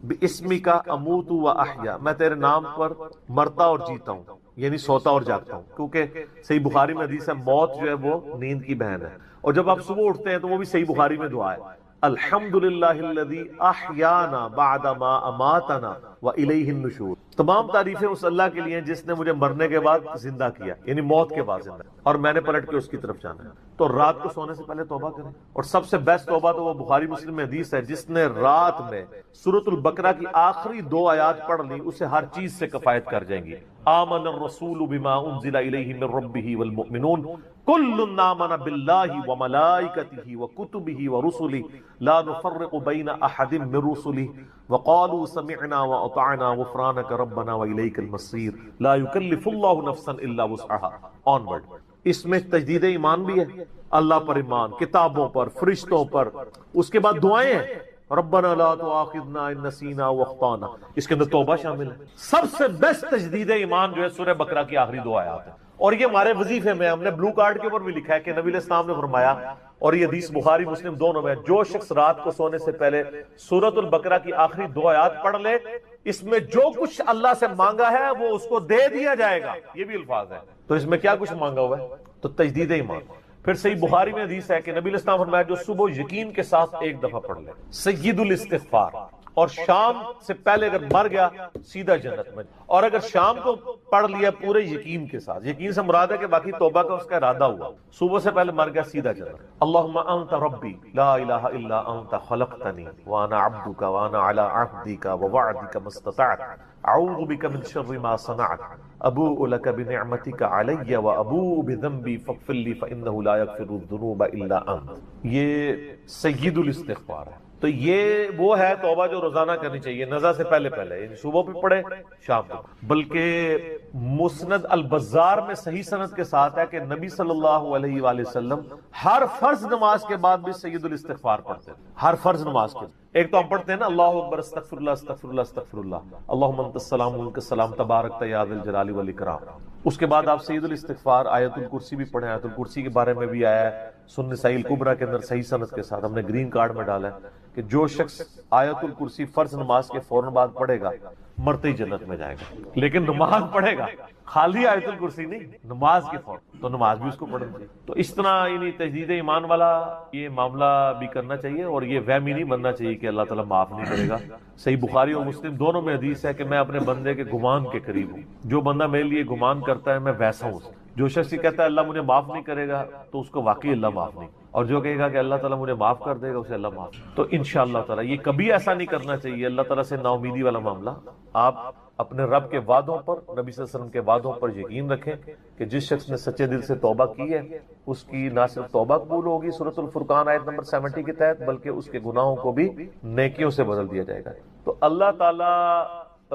باسمک اموت و احیا, میں تیرے نام پر مرتا اور جیتا ہوں, یعنی سوتا اور جاگتا ہوں. کیونکہ صحیح بخاری میں حدیث ہے موت جو ہے وہ نیند کی بہن ہے. اور جب آپ صبح اٹھتے ہیں تو وہ بھی صحیح بخاری میں دعا ہے, الحمدللہ الذی احیانا بعد ما اماتنا والیہ النشور. تمام تعریفیں اس اللہ کے لیے ہیں جس نے مجھے مرنے کے بعد زندہ کیا, یعنی موت کے بعد زندہ, اور میں نے پلٹ کے اس کی طرف جانا ہے. تو رات کو سونے سے پہلے توبہ کریں, اور سب سے بیسٹ توبہ تو وہ بخاری مسلم میں حدیث ہے, جس نے رات میں سورۃ البقرہ کی آخری 2 آیات پڑھ لی, اسے ہر چیز سے کفایت کر جائیں گی. آمن الرسول بما انزل الیہ من ربہ والمؤمنون کل آمن باللہ وملائکتہ وکتبہ ورسلہ لا نفرق بین احد من رسلہ وقالوا سمعنا واطعنا غفرانک ربنا والیک المصیر لا یکلف اللہ نفسا الا وسعها. آنورڈ. اس میں تجدید ایمان بھی ہے, اللہ پر ایمان, کتابوں پر, فرشتوں پر. اس کے بعد دعائیں ہیں, ربنا لا تؤاخذنا ان نسینا واخطانا, اس کے اندر توبہ شامل ہے. سب سے بیسٹ تجدید ایمان جو ہے سورہ بقرہ کی آخری 2 آیات ہیں, اور یہ ہمارے وظیفے میں ہم نے بلو کارڈ کے اوپر بھی لکھا ہے کہ نبی علیہ السلام نے فرمایا, اور یہ حدیث بخاری مسلم دونوں میں, جو شخص رات کو سونے سے پہلے سورۃ البقرہ کی آخری 2 آیات پڑھ لے, اس میں جو کچھ اللہ سے مانگا ہے وہ اس کو دے دیا جائے گا. یہ بھی الفاظ ہے. تو اس میں کیا کچھ مانگا ہوا ہے؟ تو تجدید ایمان. پھر صحیح بخاری میں حدیث ہے کہ نبی علیہ السلام فرمایا جو صبح یقین کے ساتھ 1 دفعہ پڑھ لے, سید الاستغفار, اور شام سے پہلے اگر مر گیا سیدھا جنت میں. اور اگر شام کو پڑھ لیا پورے یقین کے ساتھ, یقین سے مراد ہے کہ باقی توبہ کا اس کا ارادہ ہوا, صبح سے پہلے مر گیا سیدھا جنت. اللہم انت ربی لا الہ الا انت خلقتنی وانا عبدک وانا علی عہدک ووعدک ما استطعت اعوذ بک من شر ما صنعت ابوء لک بنعمتک علی وابوء بذنبی فاغفر لی فانہ لا یغفر الذنوب الا انت. یہ سید الاستغفار ہے. تو یہ وہ ہے توبہ جو روزانہ کرنی چاہیے, نزع سے پہلے, یعنی صبح بھی پڑھے شام کو. بلکہ مسند البزار میں صحیح سند کے ساتھ ہے کہ نبی صلی اللہ علیہ وآلہ وسلم ہر فرض نماز کے بعد بھی سید الاستغفار پڑھتے ہیں, ہر فرض نماز کے. ایک تو ہم پڑھتے ہیں نا اللہ اکبر استغفر اللہ استغفر اللہ استغفر اللہ اللہم انت السلام و منک السلام تبارک یا ذا الجلال والاکرام. اس کے بعد آپ سید الاستغفار آیت الکرسی بھی پڑھیں. آیت الکرسی کے بارے میں بھی آیا ہے سنن نسائی الکبریٰ کے اندر صحیح سند کے ساتھ, ہم نے گرین کارڈ میں ڈالا ہے کہ جو شخص آیت الکرسی فرض نماز کے فوراً بعد پڑھے گا مرتے ہی جنت میں جائے گا. لیکن نماز پڑھے گا, خالی آیت الکرسی نہیں, نماز کے فوراً, تو نماز بھی اس کو پڑھنی چاہیے. تو اس طرح یعنی تجدید ایمان والا یہ معاملہ بھی کرنا چاہیے, اور یہ وہمی نہیں بننا چاہیے کہ اللہ تعالیٰ معاف نہیں کرے گا. صحیح بخاری اور مسلم دونوں میں حدیث ہے کہ میں اپنے بندے کے گمان کے قریب ہوں. جو بندہ میرے لیے گمان کرتا ہے میں ویسا ہوں. جو شخص کہتا ہے اللہ مجھے معاف نہیں کرے گا تو اس کو واقعی اللہ معاف نہیں, اور جو کہے گا کہ اللہ تعالیٰ مجھے معاف کر دے گا اسے اللہ معاف. تو انشاءاللہ تعالیٰ یہ کبھی ایسا نہیں کرنا چاہیے اللہ تعالیٰ سے نا امیدی والا معاملہ. آپ اپنے رب کے وعدوں پر, نبی صلی اللہ علیہ وسلم کے وعدوں پر یقین رکھیں کہ جس شخص نے سچے دل سے توبہ کی ہے اس کی نہ صرف توبہ قبول ہوگی سورۃ الفرقان آیت نمبر 70 کے تحت, بلکہ اس کے گناہوں کو بھی نیکیوں سے بدل دیا جائے گا. تو اللہ تعالیٰ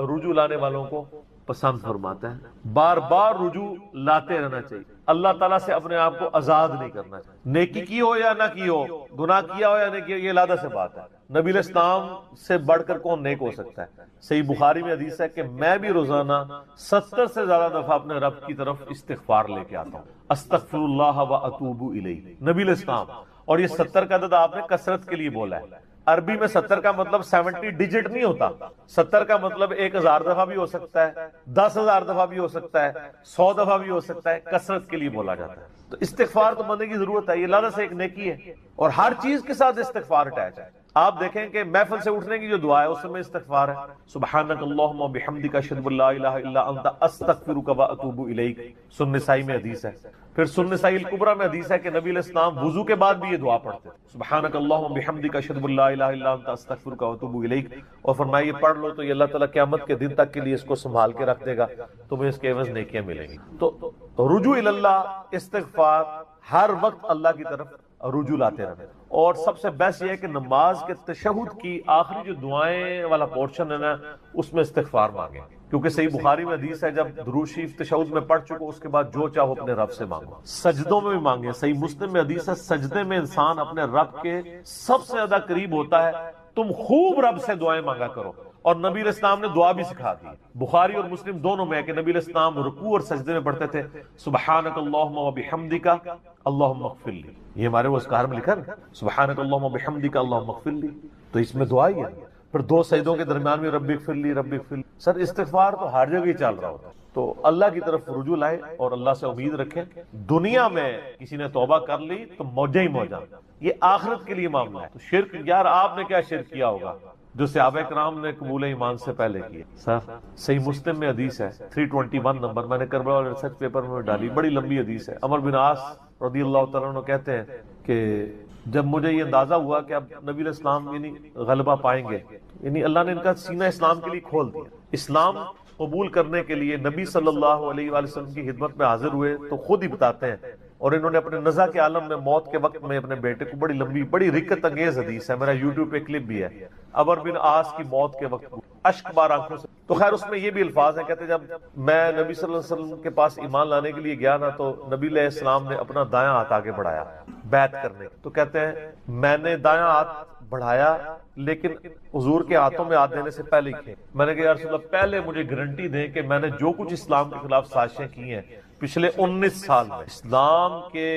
رجوع لانے والوں کو پسند فرماتا ہے. بار بار رجوع لاتے رہنا چاہیے. اللہ تعالیٰ سے اپنے آپ کو آزاد نہیں کرنا چاہیے. نیکی کی ہو یا نہ کی ہو, گناہ کیا ہو یا نہیں کیا, یہ علیحدہ سے بات ہے. نبی علیہ السلام سے بڑھ کر کون نیک ہو سکتا ہے؟ صحیح بخاری میں حدیث ہے کہ میں بھی روزانہ 70 سے زیادہ دفعہ اپنے رب کی طرف استغفار لے کے آتا ہوں. استغفر اللہ و اتوب الیہ, نبی علیہ السلام. اور یہ 70 کا عدد آپ نے کثرت کے لیے بولا ہے, عربی میں 70 کا مطلب 70 ڈیجٹ نہیں ہوتا، 70 کا مطلب 1000 دفعہ بھی ہو سکتا ہے، 10,000 دفعہ بھی ہو سکتا ہے، 100 دفعہ بھی ہو سکتا ہے، کثرت کے لیے بولا جاتا ہے۔ تو استغفار تو بندے کی ضرورت ہے، یہ اللہ سے ایک نیکی ہے، اور ہر چیز کے ساتھ استغفار اٹیچ ہے۔ آپ دیکھیں کہ محفل سے اٹھنے کی جو دعا ہے اس میں استغفار ہے، سبحانک اللہم و بحمدک اشہد ان لا الہ الا انت استغفرک و اتوب الیک، سنن نسائی میں حدیث ہے۔ پھر سنن نسائی الکبریٰ میں حدیث ہے کہ نبی علیہ السلام وضو کے بعد بھی یہ دعا پڑھتے ہیں، سبحانک اللہم و بحمدک اشہد ان لا الہ الا انت استغفرک و اتوب الیک، اور فرمایا یہ پڑھ لو تو یہ اللہ تعالیٰ قیامت کے دن تک کے لیے اس کو سنبھال کے رکھ دے گا، تمہیں اس کے عوض نیکیاں ملیں گی۔ تو رجوع اللہ، استغفار، ہر وقت اللہ کی طرف رجوع لاتے رہنا۔ اور سب سے بیسٹ یہ ہے کہ نماز کے تشہد کی آخری جو دعائیں والا پورشن ہے نا، اس میں استغفار مانگیں، کیونکہ صحیح بخاری میں حدیث ہے جب درود شریف تشہد میں پڑھ چکو اس کے بعد جو چاہو اپنے رب سے مانگو، سجدوں میں بھی مانگیں۔ صحیح مسلم میں حدیث ہے سجدے میں انسان اپنے رب کے سب سے زیادہ قریب ہوتا ہے، تم خوب رب سے دعائیں مانگا کرو۔ اور نبی علیہ السلام نے دعا بھی سکھا دی، بخاری اور مسلم دونوں میں ہے کہ نبی علیہ السلام رکوع اور سجدے میں پڑھتے تھے سبحانک اللہم و بحمدک اللہم اغفر لی، یہ ہمارے وہ اذکار میں لکھا نا، سبحانک اللہم و بحمدک اللہم اغفر لی، تو اس میں دعا ہی ہے۔ پھر 2 سجدوں کے درمیان میں رب اغفر لی رب اغفر لی۔ سر استغفار تو ہر جگہ ہی چل رہا ہوتا ہے، تو اللہ کی طرف رجوع لائیں اور اللہ سے امید رکھیں۔ دنیا میں کسی نے توبہ کر لی تو موجہ ہی موجہ، یہ آخرت کے لیے معاملہ ہے۔ تو شرک، یار آپ نے کیا شرک کیا ہوگا جو صحابہ کرام نے قبول ایمان سے پہلے کیا؟ سر صحیح مسلم میں حدیث ہے 321 نمبر، میں نے کربلا والے ریسرچ پیپر میں ڈالی، بڑی لمبی حدیث ہے۔ عمر بن عاص رضی اللہ تعالیٰ عنہ کہتے ہیں کہ جب مجھے یہ اندازہ ہوا کہ اب نبی علیہ السلام یعنی غلبہ پائیں گے، یعنی اللہ نے ان کا سینہ اسلام کے لیے کھول دیا، اسلام قبول کرنے کے لیے نبی صلی اللہ علیہ وآلہ وسلم کی خدمت میں حاضر ہوئے، تو خود ہی بتاتے ہیں، اور انہوں نے اپنے نزع کے عالم میں موت کے وقت میں اپنے بیٹے کو، بڑی لمبی بڑی رکت انگیز حدیث ہے، میرا یوٹیوب پہ کلپ بھی ہے، عمر بن عاص کی موت کے وقت اشک بار آنکھوں سے، تو خیر اس میں یہ بھی الفاظ ہیں، کہتے ہیں جب میں نبی صلی اللہ علیہ وسلم کے پاس ایمان لانے کے لیے گیا نا، تو نبی علیہ السلام نے اپنا دایاں ہاتھ آگے بڑھایا بیعت کرنے، تو کہتے ہیں میں نے دایاں ہاتھ بڑھایا لیکن حضور کے ہاتھوں میں ہاتھ دینے سے پہلے ہی میں نے کہا یا رسول اللہ پہلے مجھے گارنٹی دیں کہ میں نے جو کچھ اسلام کے خلاف سازشیں کی ہیں پچھلے 19 سال میں، اسلام کے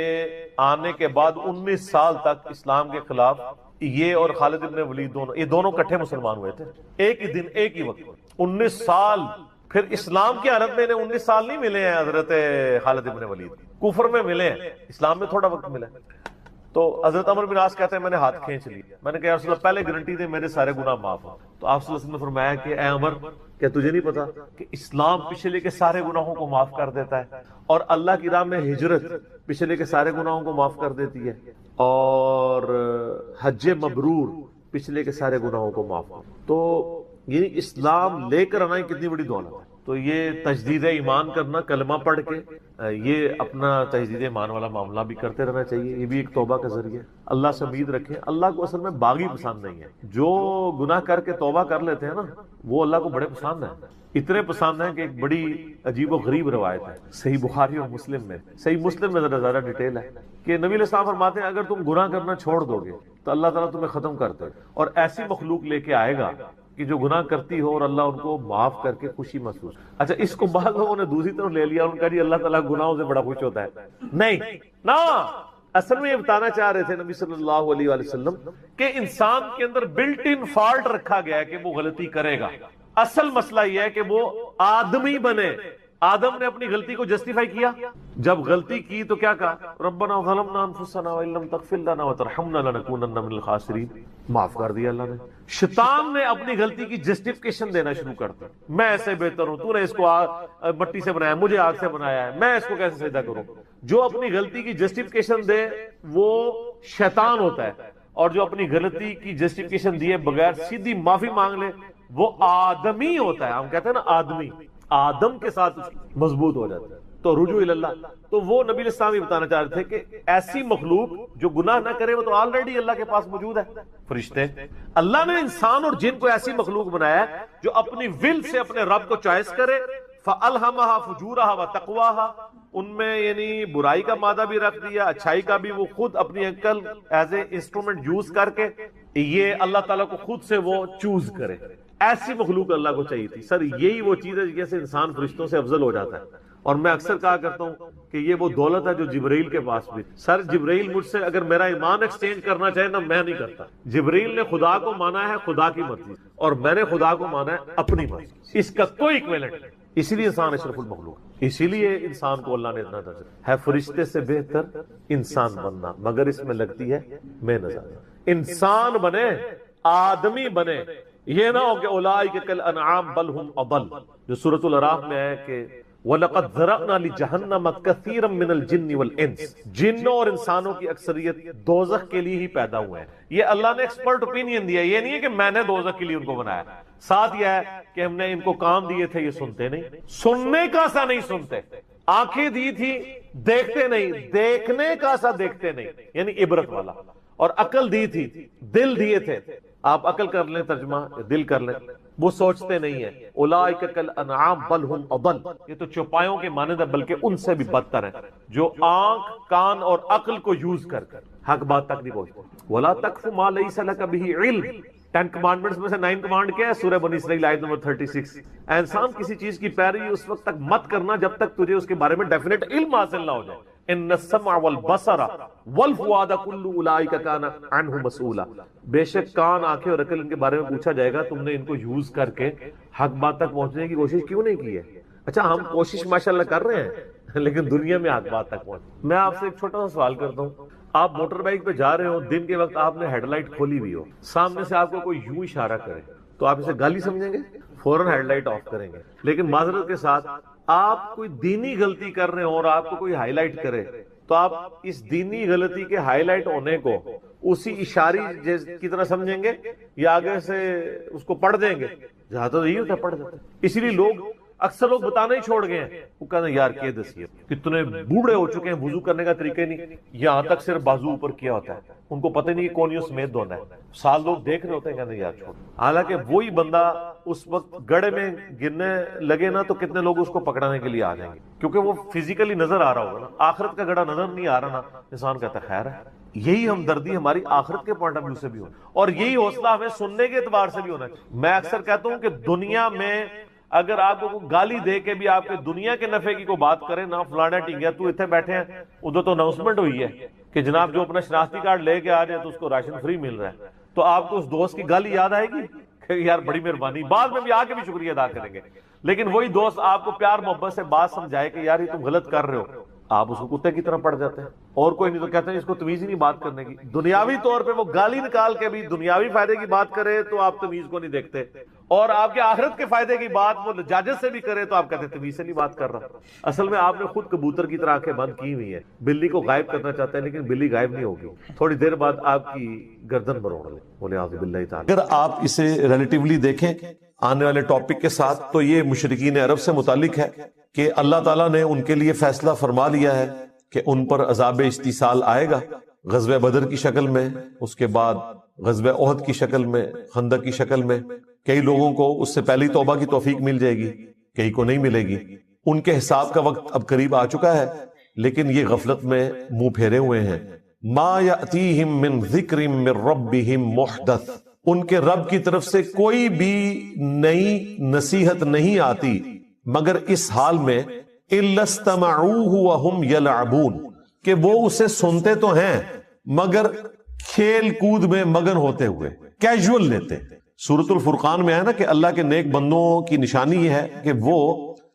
آنے کے بعد 19 سال تک اسلام کے خلاف یہ اور خالد ابن ولید دونوں، یہ دونوں کٹھے مسلمان ہوئے تھے ایک ہی دن ایک ہی وقت، 19 سال۔ پھر اسلام کی حالت میں انہیں 19 سال نہیں ملے ہیں حضرت خالد ابن ولید، کفر میں ملے ہیں، اسلام میں تھوڑا وقت ملا ہے۔ تو حضرت عمر بن عاص کہتے ہیں میں نے ہاتھ کھینچ لی، میں نے کہا یا رسول اللہ پہلے گارنٹی دے میرے سارے گناہ معاف ہوں، تو آپ صلی اللہ علیہ وسلم نے فرمایا کہ اے عمر کیا تجھے نہیں پتا کہ اسلام پچھلے کے سارے گناہوں کو معاف کر دیتا ہے، اور اللہ کی راہ میں ہجرت پچھلے کے سارے گناہوں کو معاف کر دیتی ہے، اور حج مبرور پچھلے کے سارے گناہوں کو معاف کر، تو یہ اسلام لے کر آنا کتنی بڑی دولت ہے۔ تو یہ تجدید ایمان کرنا، کلمہ پڑھ کے یہ اپنا تجدید ایمان والا معاملہ بھی کرتے رہنا چاہیے، یہ بھی ایک توبہ کا ذریعہ ہے۔ اللہ سے امید رکھیں، اللہ کو اصل میں باغی پسند نہیں ہے، جو گناہ کر کے توبہ کر لیتے ہیں نا وہ اللہ کو بڑے پسند ہیں، اتنے پسند ہیں کہ ایک بڑی عجیب و غریب روایت ہے صحیح بخاری اور مسلم میں، صحیح مسلم میں ذرا زیادہ ڈیٹیل ہے کہ نبی علیہ السلام فرماتے ہیں اگر تم گناہ کرنا چھوڑ دو گے تو اللہ تعالیٰ تمہیں ختم کر دے اور ایسی مخلوق لے کے آئے گا کہ جو گناہ کرتی ہو اور اللہ ان کو معاف کر کے خوشی محسوس۔ اچھا اس کو بعض لوگوں نے دوسری طرف لے لیا، ان کا جی اللہ تعالیٰ گناہوں سے بڑا خوش ہوتا ہے، نہیں نا، اصل میں یہ بتانا چاہ رہے تھے نبی صلی اللہ علیہ وآلہ وسلم کہ انسان کے اندر بلٹ ان فالٹ رکھا گیا ہے کہ وہ غلطی کرے گا، اصل مسئلہ یہ ہے کہ وہ آدمی بنے۔ آدم نے اپنی غلطی کو جسٹیفائی کیا، جب غلطی کی تو کیا کہا ربنا ظلمنا انفسنا وان لم تغفر لنا وترحمنا لنکونن من الخاسرین، معاف کر دیا اللہ نے۔ شیطان نے اپنی غلطی کی جسٹیفیکیشن دینا شروع کر دیا، میں ایسے بہتر ہوں، تو نے اس کو مٹی سے بنایا، مجھے آگ سے بنایا ہے، میں اس کو کیسے سجدہ کروں۔ جو اپنی غلطی کی جسٹیفیکیشن دے وہ شیطان ہوتا ہے، اور جو اپنی غلطی کی جسٹیفیکیشن دیے بغیر سیدھی معافی مانگ لے وہ آدمی ہوتا ہے۔ ہم کہتے ہیں نا آدمی، آدم کے ساتھ مضبوط ہو جاتا ہے۔ تو رجوع اللہ، تو وہ نبی علیہ السلام یہ بتانا چاہ رہے تھے کہ ایسی مخلوق جو گناہ نہ کرے وہ تو آلریڈی اللہ کے پاس موجود ہے، فرشتے۔ اللہ نے انسان اور جن کو ایسی مخلوق بنایا ہے جو اپنی ول سے اپنے رب کو چوائس کرے، فَأَلْهَمَهَا فُجُورَهَا وَتَقْوَاهَا، ان میں یعنی برائی کا مادہ بھی رکھ دیا، اچھائی کا بھی، وہ خود اپنی عقل ایز اے انسٹرومنٹ یوز کر کے یہ اللہ تعالیٰ کو خود سے وہ چوز کرے۔ ایسی مخلوق اللہ کو چاہیے تھی۔ سر یہی وہ چیز ہے جیسے انسان فرشتوں سے افضل ہو جاتا ہے، اور میں اکثر کہا کرتا ہوں کہ یہ وہ دولت ہے جو جبرائیل کے پاس بھی. سر جبرائیل مجھ سے اگر میرا ایمان ایکسچینج کرنا چاہے نا میں نہیں کرتا. جبرائیل نے خدا کو مانا ہے خدا کی مرضی اور میں نے خدا کو مانا ہے اپنی مرضی. اس کا کوئی ایکویلنٹ نہیں. اسی لیے انسان اشرف المخلوق. اسی لیے انسان کو اللہ نے اتنا درجہ ہے فرشتے سے بہتر انسان بننا، مگر اس میں لگتی ہے میں نظر. انسان بنے، آدمی بنے، یہ نہ ہو کہ اولئک کالانعام بل هم اضل، جو سورۃ الاعراف میں ہے کہ وَلَقَدْ ذَرَأْنَا لِجَهَنَّمَ كَثِيرًا مِنَ الْجِنِّ وَالْإِنسِ، جنوں اور انسانوں کی اکثریت دوزخ کے لیے ہی پیدا ہوئے ہیں. یہ اللہ نے ایکسپرٹ اوپینین دیا، یہ نہیں ہے کہ میں نے دوزخ کے لیے ان کو بنایا. ساتھ یہ ہے کہ ہم نے ان کو کام دیے تھے، یہ سنتے نہیں، سننے کا سا نہیں سنتے. آنکھیں دی تھی دیکھتے نہیں، دیکھنے کا سا دیکھتے نہیں، یعنی عبرت والا. اور عقل دی تھی، دل دیے تھے. آپ عقل کر لیں ترجمہ، دل کر لیں، وہ سوچتے نہیں ہیں. اولئک کالانعام بل هم اضل، یہ تو چوپایوں کے مانند ہے بلکہ ان سے بھی بدتر ہیں، جو آنکھ کان اور عقل کو یوز کر حق بات تک نہیں پہنچتے. ولا تقف ما ليس لك به علم، 10 کمانڈمنٹس میں سے 9 کمانڈ کیا ہے؟ سورہ بنی اسرائیل آیت نمبر 36. انسان کسی چیز کی پیروی اس وقت تک مت کرنا جب تک تجھے اس کے بارے میں ڈیفینیٹ علم حاصل نہ ہو جائے. ان السمع والبصر والفؤاد كل اولئک کان عنہ مسئولا، بے شک کان، آنکھیں اور عقل ان کے بارے میں پوچھا جائے گا تم نے ان کو یوز کر کے حق بات تک پہنچنے کی کوشش کیوں نہیں کی ہے. اچھا ہم کوشش ماشاءاللہ کر رہے ہیں لیکن دنیا میں حق بات تک پہنچ. میں آپ سے ایک چھوٹا سا سوال کرتا ہوں، آپ موٹر بائک پہ جا رہے ہو، دن کے وقت آپ نے ہیڈ لائٹ کھولی ہوئی ہو، سامنے سے آپ کو کوئی یوں اشارہ کرے تو آپ اسے گالی سمجھیں گے؟ فوراً ہیڈ لائٹ آف کریں گے. لیکن معذرت کے ساتھ آپ کوئی دینی غلطی کر رہے ہو اور آپ کو کوئی ہائی لائٹ کرے تو آپ اس دینی غلطی کے ہائی لائٹ ہونے کو اسی اشاری کی طرح سمجھیں گے یا آگے سے اس کو پڑھ دیں گے؟ جہاں تو یہی ہوتا ہے، پڑھ جاتا ہے. اسی لیے اکثر لوگ بتانا ہی چھوڑ گئے ہیں. وہ کہتے ہیں یار کیا دسیے، کتنے بوڑھے ہو چکے ہیں، وضو کرنے کا طریقہ نہیں، یہاں تک صرف بازو اوپر کیا ہوتا ہے، ان کو پتہ نہیں کہ کون یوں سمیت دھونا ہے. سال لوگ دیکھ رہے ہوتے ہیں، کہتے ہیں یار چھوڑ. حالانکہ وہی بندہ اس وقت گڑھے میں گرنے لگے نا تو کتنے لوگ اس کو پکڑانے کے لیے آ جائیں گے، کیونکہ وہ فزیکلی نظر آ رہا ہوگا نا. آخرت کا گڑھا نظر نہیں آ رہا نا، انسان کہتا ہے خیر ہے. یہی ہمدردی ہماری آخرت کے پوائنٹ آف ویو سے بھی ہو، اور یہی حوصلہ ہمیں سننے کے اعتبار سے بھی ہونا چاہیے. میں اکثر کہتا ہوں کہ دنیا میں اگر آپ کو گالی دے کے بھی آپ کے دنیا کے نفع کی کوئی بات کرے نا، فلانا ٹینگیا تو اتنے بیٹھے ہیں، ادھر تو اناؤنسمنٹ ہوئی ہے کہ جناب جو اپنا شناختی کارڈ لے کے آ جائے تو اس کو راشن فری مل رہا ہے، تو آپ کو اس دوست کی گالی یاد آئے گی کہ یار بڑی مہربانی، بعد میں بھی آ کے بھی شکریہ ادا کریں گے. لیکن وہی دوست آپ کو پیار محبت سے بات سمجھائے کہ یار یہ تم غلط کر رہے ہو، آپ اس کو کتے کی طرح پڑ جاتے ہیں. اور کوئی نہیں تو کہتے ہیں اس کو تمیز ہی نہیں بات کرنے کی. دنیاوی طور پہ وہ گالی نکال کے بھی دنیاوی فائدے کی بات کرے تو آپ تمیز کو نہیں دیکھتے، اور آپ کے آخرت کے فائدے کی بات وہ لجاجت سے بھی کرے تو آپ کہتے ہیں تمیز سے نہیں بات کر رہا. اصل میں آپ نے خود کبوتر کی طرح آنکھیں بند کی ہوئی ہیں. بلی کو غائب کرنا چاہتے ہیں لیکن بلی غائب نہیں ہوگی، تھوڑی دیر بعد آپ کی گردن مروڑ لے. بولے اعوذ باللہ تعالی. اگر آپ اسے ریلیٹیولی دیکھیں آنے والے ٹاپک کے ساتھ تو یہ مشرکین عرب سے متعلق ہے کہ اللہ تعالیٰ نے ان کے لیے فیصلہ فرما لیا ہے کہ ان پر عذاب استیصال آئے گا، غزوہ بدر کی شکل میں، اس کے بعد غزوہ احد کی شکل میں، خندق کی شکل میں. کئی لوگوں کو اس سے پہلی توبہ کی توفیق مل جائے گی، کئی کو نہیں ملے گی. ان کے حساب کا وقت اب قریب آ چکا ہے لیکن یہ غفلت میں منہ پھیرے ہوئے ہیں. ما یأتیہم من ذکر من ربہم محدث، ان کے رب کی طرف سے کوئی بھی نئی نصیحت نہیں آتی مگر اس حال میں الا استمعوہ وہم یلعبون، کہ وہ اسے سنتے تو ہیں مگر کھیل کود میں مگن ہوتے ہوئے، کیجول لیتے. سورۃ الفرقان میں ہے نا کہ اللہ کے نیک بندوں کی نشانی یہ ہے کہ وہ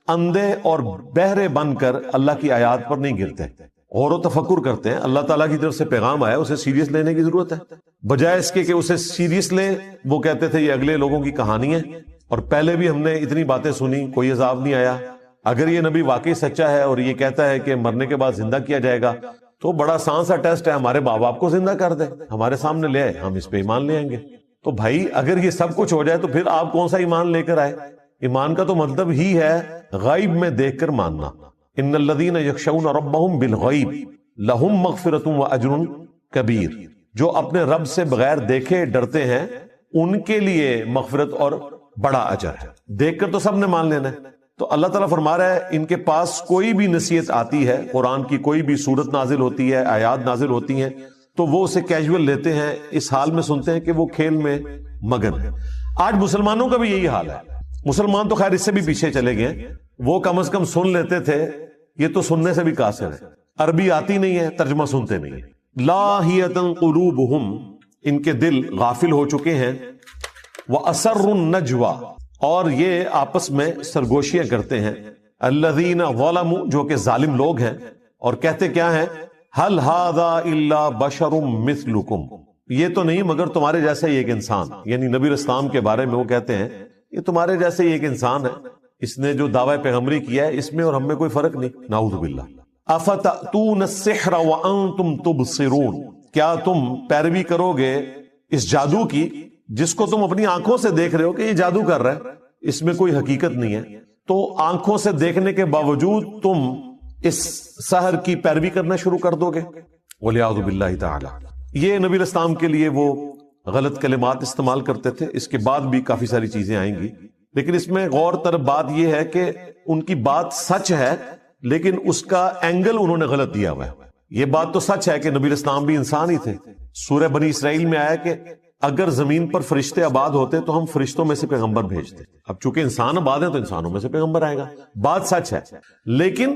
اندھے اور بہرے بن کر اللہ کی آیات پر نہیں گرتے، غور و تفکر کرتے ہیں. اللہ تعالیٰ کی طرف سے پیغام آیا، اسے سیریس لینے کی ضرورت ہے. بجائے اس کے کہ اسے سیریس لیں، وہ کہتے تھے یہ اگلے لوگوں کی کہانی ہے اور پہلے بھی ہم نے اتنی باتیں سنی، کوئی عذاب نہیں آیا. اگر یہ نبی واقعی سچا ہے اور یہ کہتا ہے کہ مرنے کے بعد زندہ کیا جائے گا تو بڑا آسان سا ٹیسٹ ہے، ہمارے ماں باپ کو زندہ کر دے، ہمارے سامنے لے آئے، ہم اس پہ ایمان لے آئیں گے. تو بھائی اگر یہ سب کچھ ہو جائے تو پھر آپ کون سا ایمان لے کر آئے؟ ایمان کا تو مطلب ہی ہے غیب میں دیکھ کر ماننا. ان الذین یخشون ربہم بالغیب لہم مغفرۃ واجر کبیر، جو اپنے رب سے بغیر دیکھے ڈرتے ہیں ان کے لیے مغفرت اور بڑا اجر ہے. دیکھ کر تو سب نے مان لینا ہے. تو اللہ تعالیٰ فرما رہا ہے ان کے پاس کوئی بھی نصیحت آتی ہے، قرآن کی کوئی بھی صورت نازل ہوتی ہے، آیات نازل ہوتی ہیں تو وہ اسے کیجول لیتے ہیں، اس حال میں سنتے ہیں کہ وہ کھیل میں مگن ہے. آج مسلمانوں کا بھی یہی حال ہے. مسلمان تو خیر اس سے بھی پیچھے چلے گئے، وہ کم از کم سن لیتے تھے یہ تو سننے سے بھی قاصر ہے، عربی آتی نہیں ہے، ترجمہ سنتے نہیں ہے۔ لاہیۃ قلوبہم، ان کے دل غافل ہو چکے ہیں، وَأَسَرُّ النَّجْوَى، اور یہ آپس میں سرگوشیاں کرتے ہیں، الذین ظلموا، جو کہ ظالم لوگ ہیں، اور کہتے کیا ہیں، هل هذا الا بشر مثلکم، یہ تو نہیں مگر تمہارے جیسا ہی ایک انسان، یعنی نبی اسلام کے بارے میں وہ کہتے ہیں یہ تمہارے جیسے ہی ایک انسان ہے، اس نے جو دعوی پیغمبری کیا ہے اس میں اور ہم میں کوئی فرق نہیں، نعوذ باللہ۔ افتأتون السحر وانتم تبصرون، کیا تم پیروی کرو گے اس جادو کی جس کو تم اپنی آنکھوں سے دیکھ رہے ہو کہ یہ جادو کر رہا ہے، اس میں کوئی حقیقت نہیں ہے، تو آنکھوں سے دیکھنے کے باوجود تم اس سحر کی پیروی کرنا شروع کر دو گے، وَلِعَوْذُ بِاللَّهِ تَعَالَى۔ یہ نبی اسلام کے لیے وہ غلط کلمات استعمال کرتے تھے، اس کے بعد بھی کافی ساری چیزیں آئیں گی، لیکن اس میں غور طرف بات یہ ہے کہ ان کی بات سچ ہے لیکن اس کا اینگل انہوں نے غلط دیا ہوا ہے۔ یہ بات تو سچ ہے کہ نبی اسلام بھی انسان ہی تھے، سورہ بنی اسرائیل میں آیا کہ اگر زمین پر فرشتے آباد ہوتے تو ہم فرشتوں میں سے پیغمبر بھیجتے، اب چونکہ انسان آباد ہیں تو انسانوں میں سے پیغمبر آئے گا، بات سچ ہے، لیکن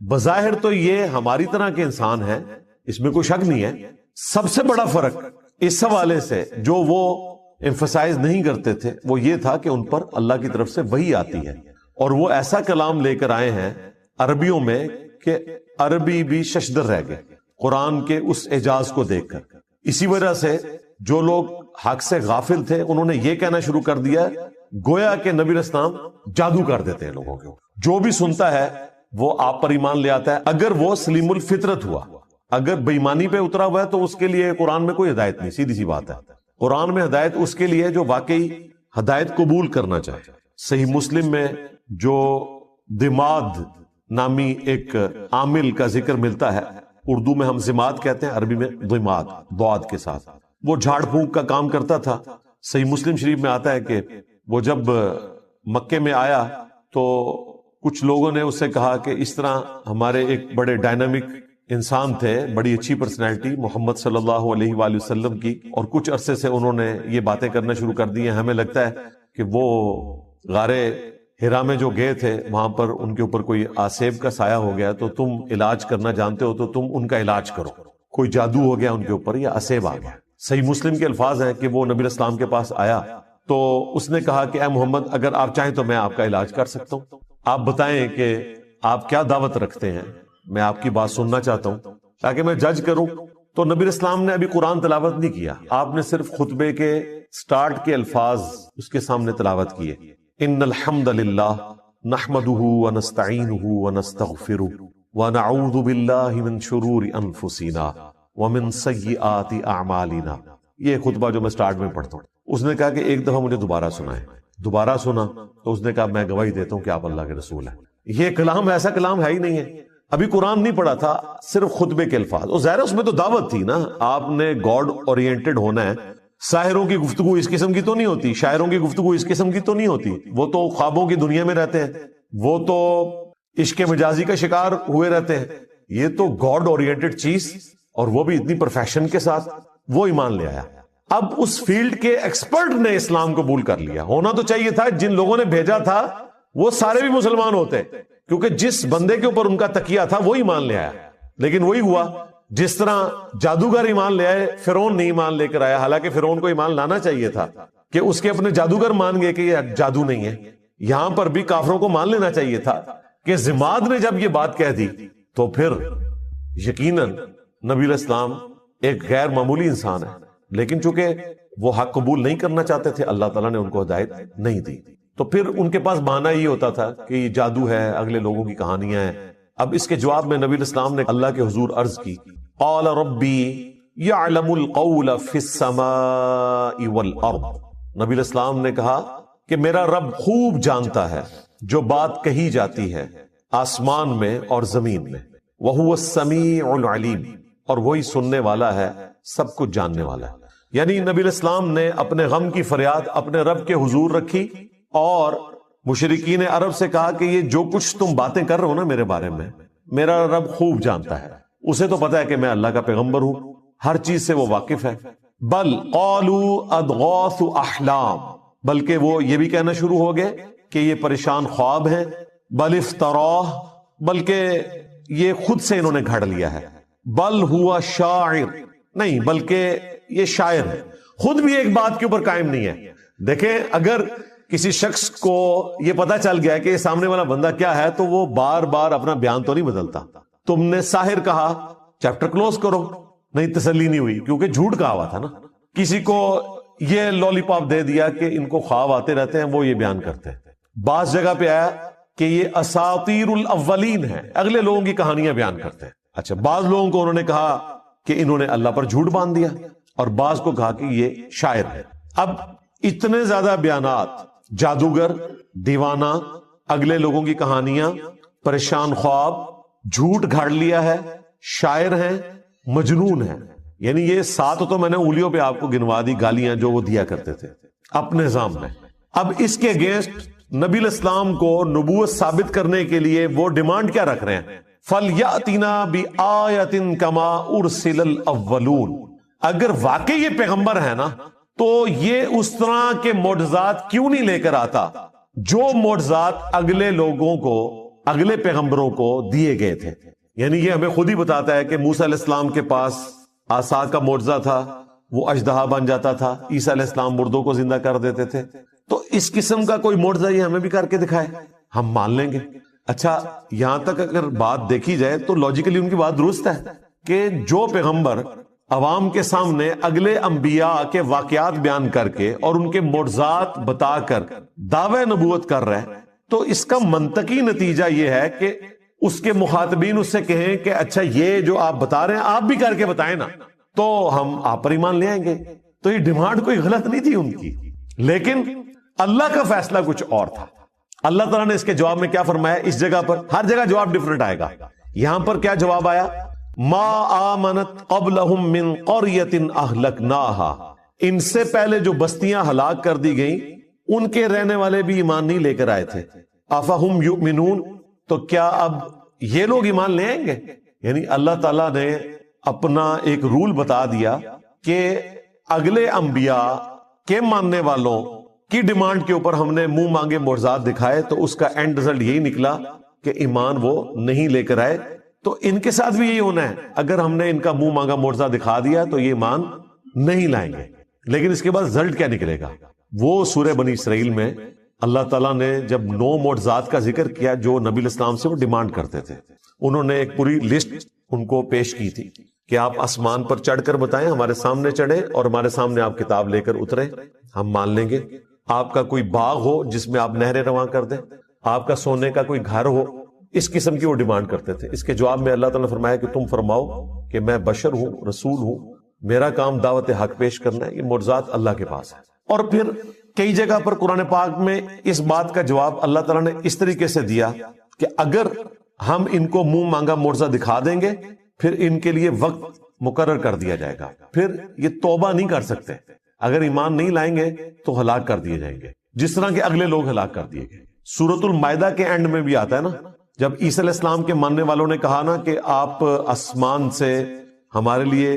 بظاہر تو یہ ہماری طرح کے انسان ہیں، اس میں کوئی شک نہیں ہے۔ سب سے بڑا فرق اس حوالے سے جو وہ ایمفسائز نہیں کرتے تھے وہ یہ تھا کہ ان پر اللہ کی طرف سے وحی آتی ہے، اور وہ ایسا کلام لے کر آئے ہیں عربیوں میں کہ عربی بھی ششدر رہ گئے قرآن کے اس اعجاز کو دیکھ کر۔ اسی وجہ سے جو لوگ حق سے غافل تھے انہوں نے یہ کہنا شروع کر دیا گویا کہ نبی اسلام جادو کر دیتے ہیں لوگوں کو، جو بھی سنتا ہے وہ آپ پر ایمان لے آتا ہے اگر وہ سلیم الفطرت ہوا، اگر بے ایمانی پہ اترا ہوا ہے تو اس کے لیے قرآن میں کوئی ہدایت نہیں، سیدھی سی بات ہے۔ قرآن میں ہدایت اس کے لیے جو واقعی ہدایت قبول کرنا چاہے۔ صحیح مسلم میں جو دماد نامی ایک عامل کا ذکر ملتا ہے، اردو میں ہم زماد کہتے ہیں، عربی میں ضماد ضاد کے ساتھ، وہ جھاڑ پھونک کا کام کرتا تھا۔ صحیح مسلم شریف میں آتا ہے کہ وہ جب مکے میں آیا تو کچھ لوگوں نے اس سے کہا کہ اس طرح ہمارے ایک بڑے ڈائنامک انسان تھے، بڑی اچھی پرسنالٹی محمد صلی اللہ علیہ وآلہ وسلم کی، اور کچھ عرصے سے انہوں نے یہ باتیں کرنا شروع کر دی ہیں، ہمیں لگتا ہے کہ وہ غار ہرا میں جو گئے تھے وہاں پر ان کے اوپر کوئی آسیب کا سایہ ہو گیا، تو تم علاج کرنا جانتے ہو تو تم ان کا علاج کرو، کوئی جادو ہو گیا ان کے اوپر یا آسیب آ گیا۔ صحیح مسلم کے الفاظ ہیں کہ وہ نبی اسلام کے پاس آیا تو اس نے کہا کہ اے محمد اگر آپ چاہیں تو میں آپ کا علاج کر سکتا ہوں، آپ بتائیں کہ آپ کیا دعوت رکھتے ہیں، میں آپ کی بات سننا چاہتا ہوں تاکہ میں جج کروں۔ تو نبی اسلام نے ابھی قرآن تلاوت نہیں کیا، آپ نے صرف خطبے کے سٹارٹ کے الفاظ اس کے سامنے تلاوت کیے، ان الحمد للہ نحمده ونستعینه ونستغفره ونعوذ باللہ من شرور انفسنا ومن سیئات اعمالنا۔ یہ خطبہ جو میں سٹارٹ میں پڑھتا ہوں، اس نے کہا کہ ایک دفعہ مجھے دوبارہ سنائیں، دوبارہ سنا تو اس نے کہا میں گواہی دیتا ہوں کہ آپ اللہ کے رسول ہیں۔ یہ کلام ایسا کلام ہے ہی نہیں ہے، ابھی قرآن نہیں پڑھا تھا، صرف خطبے کے الفاظ، اور ظاہر اس میں تو دعوت تھی نا، آپ نے گاڈ اورینٹڈ ہونا ہے۔ ساحروں کی گفتگو اس قسم کی تو نہیں ہوتی، شاعروں کی گفتگو اس قسم کی تو نہیں ہوتی، وہ تو خوابوں کی دنیا میں رہتے ہیں، وہ تو عشق مجازی کا شکار ہوئے رہتے ہیں، یہ تو گاڈ اورینٹڈ چیز، اور وہ بھی اتنی پرفیکشن کے ساتھ، وہ ایمان لے آیا۔ اب اس فیلڈ کے ایکسپرٹ نے اسلام قبول کر لیا، ہونا تو چاہیے تھا جن لوگوں نے بھیجا تھا وہ سارے بھی مسلمان ہوتے، کیونکہ جس بندے کے اوپر ان کا تکیہ تھا وہ ایمان لے آیا، لیکن وہی ہوا جس طرح جادوگر ایمان لے آئے، فرعون نہیں ایمان لے کر آیا، حالانکہ فرعون کو ایمان لانا چاہیے تھا کہ اس کے اپنے جادوگر مان گئے کہ یہ جادو نہیں ہے۔ یہاں پر بھی کافروں کو مان لینا چاہیے تھا کہ زماد نے جب یہ بات کہہ دی تو پھر یقیناً نبی علیہ السلام ایک غیر معمولی انسان ہے، لیکن چونکہ وہ حق قبول نہیں کرنا چاہتے تھے اللہ تعالیٰ نے ان کو ہدایت نہیں دی، تو پھر ان کے پاس بہانہ یہ ہوتا تھا کہ یہ جادو ہے، اگلے لوگوں کی کہانیاں ہیں۔ اب اس کے جواب میں نبی علیہ السلام نے اللہ کے حضور عرض کی، قال ربی یعلم القول فی السماء والارض، نبی علیہ السلام نے کہا کہ میرا رب خوب جانتا ہے جو بات کہی جاتی ہے آسمان میں اور زمین میں، وہو السمیع العلیم، اور وہی سننے والا ہے، سب کچھ جاننے والا ہے۔ یعنی نبی علیہ السلام نے اپنے غم کی فریاد اپنے رب کے حضور رکھی، اور مشرکین عرب سے کہا کہ یہ جو کچھ تم باتیں کر رہے ہو نا میرے بارے میں، میرا رب خوب جانتا ہے، اسے تو پتا ہے کہ میں اللہ کا پیغمبر ہوں، ہر چیز سے وہ واقف ہے۔ بل قالوا اضغاث احلام، بلکہ وہ یہ بھی کہنا شروع ہو گئے کہ یہ پریشان خواب ہیں، بل افتراہ، بلکہ یہ خود سے انہوں نے گھڑ لیا ہے. بل ہوا شاعر، نہیں بلکہ یہ شاعر ہے. خود بھی ایک بات کے اوپر قائم نہیں ہے. دیکھیں اگر کسی شخص کو یہ پتا چل گیا کہ یہ سامنے والا بندہ کیا ہے تو وہ بار بار اپنا بیان تو نہیں بدلتا. تم نے ساحر کہا، چیپٹر کلوز کرو. نہیں، تسلی نہیں ہوئی کیونکہ جھوٹ کہا ہوا تھا نا. کسی کو یہ لولی پاپ دے دیا کہ ان کو خواب آتے رہتے ہیں، وہ یہ بیان کرتے ہیں. بعض جگہ پہ آیا کہ یہ اساطیر الاولین ہے، اگلے لوگوں کی کہانیاں بیان کرتے ہیں. اچھا، بعض لوگوں کو انہوں نے کہا کہ انہوں نے اللہ پر جھوٹ باندھ دیا، اور بعض کو کہا کہ یہ شاعر ہے. اب اتنے زیادہ بیانات، جادوگر، دیوانہ، اگلے لوگوں کی کہانیاں، پریشان خواب، جھوٹ گھاڑ لیا ہے، شاعر ہیں، مجنون ہیں. یعنی یہ 7 تو میں نے انگلیوں پہ آپ کو گنوا دی گالیاں جو وہ دیا کرتے تھے اپنے نظام میں. اب اس کے اگینسٹ نبی الاسلام کو نبوت ثابت کرنے کے لیے وہ ڈیمانڈ کیا رکھ رہے ہیں؟ فَلْيَأْتِنَا بِآیَةٍ كَمَا أُرْسِلَ الْأَوَّلُونَ. اگر واقعی یہ پیغمبر ہے نا تو یہ اس طرح کے معجزات کیوں نہیں لے کر آتا جو معجزات اگلے لوگوں کو، اگلے پیغمبروں کو دیے گئے تھے. یعنی یہ ہمیں خود ہی بتاتا ہے کہ موسیٰ علیہ السلام کے پاس عصا کا معجزہ تھا، وہ اژدہا بن جاتا تھا. عیسیٰ علیہ السلام مردوں کو زندہ کر دیتے تھے. تو اس قسم کا کوئی معجزہ یہ ہمیں بھی کر کے دکھائے، ہم مان لیں گے. اچھا، یہاں تک اگر بات دیکھی جائے تو لاجیکلی ان کی بات درست ہے کہ جو پیغمبر عوام کے سامنے اگلے انبیاء کے واقعات بیان کر کے اور ان کے معجزات بتا کر دعوی نبوت کر رہا ہے، تو اس کا منطقی نتیجہ یہ ہے کہ اس کے مخاطبین اس سے کہیں کہ اچھا یہ جو آپ بتا رہے ہیں آپ بھی کر کے بتائیں نا، تو ہم آپ پر ایمان لے آئیں گے. تو یہ ڈیمانڈ کوئی غلط نہیں تھی ان کی، لیکن اللہ کا فیصلہ کچھ اور تھا. اللہ تعالیٰ نے اس کے جواب میں کیا فرمایا؟ اس جگہ پر ہر جگہ جواب ڈیفرنٹ آئے گا. یہاں پر کیا جواب آیا؟ ما آمنت قبلہم من قریۃ اہلکناہا. ان سے پہلے جو بستیاں ہلاک کر دی گئیں ان کے رہنے والے بھی ایمان نہیں لے کر آئے تھے. افہم یؤمنون. تو کیا اب یہ لوگ ایمان لے آئیں گے؟ یعنی اللہ تعالیٰ نے اپنا ایک رول بتا دیا کہ اگلے انبیاء کے ماننے والوں کی ڈیمانڈ کے اوپر ہم نے منہ مانگے معجزات دکھائے تو اس کا اینڈ رزلٹ یہی نکلا کہ ایمان وہ نہیں لے کر آئے. تو ان کے ساتھ بھی یہی ہونا ہے، اگر ہم نے ان کا منہ مانگا معجزہ دکھا دیا تو یہ ایمان نہیں لائیں گے. لیکن اس کے بعد رزلٹ کیا نکلے گا؟ وہ سورہ بنی اسرائیل میں اللہ تعالیٰ نے جب 9 معجزات کا ذکر کیا جو نبی الاسلام سے وہ ڈیمانڈ کرتے تھے، انہوں نے ایک پوری لسٹ ان کو پیش کی تھی کہ آپ آسمان پر چڑھ کر بتائیں، ہمارے سامنے چڑھے اور ہمارے سامنے آپ کتاب لے کر اترے، ہم مان لیں گے. آپ کا کوئی باغ ہو جس میں آپ نہریں رواں کر دیں، آپ کا سونے کا کوئی گھر ہو، اس قسم کی وہ ڈیمانڈ کرتے تھے. اس کے جواب میں اللہ تعالیٰ نے فرمایا کہ تم فرماؤ کہ میں بشر ہوں، رسول ہوں، میرا کام دعوت حق پیش کرنا ہے. یہ معجزات اللہ کے پاس ہے. اور پھر کئی جگہ پر قرآن پاک میں اس بات کا جواب اللہ تعالیٰ نے اس طریقے سے دیا کہ اگر ہم ان کو منہ مانگا معجزہ دکھا دیں گے پھر ان کے لیے وقت مقرر کر دیا جائے گا، پھر یہ توبہ نہیں کر سکتے. اگر ایمان نہیں لائیں گے تو ہلاک کر دیے جائیں گے، جس طرح کے اگلے لوگ ہلاک کر دیے گئے. سورۃ المائدہ کے اینڈ میں بھی آتا ہے نا، جب عیسیٰ علیہ السلام کے ماننے والوں نے کہا نا کہ آپ آسمان سے ہمارے لیے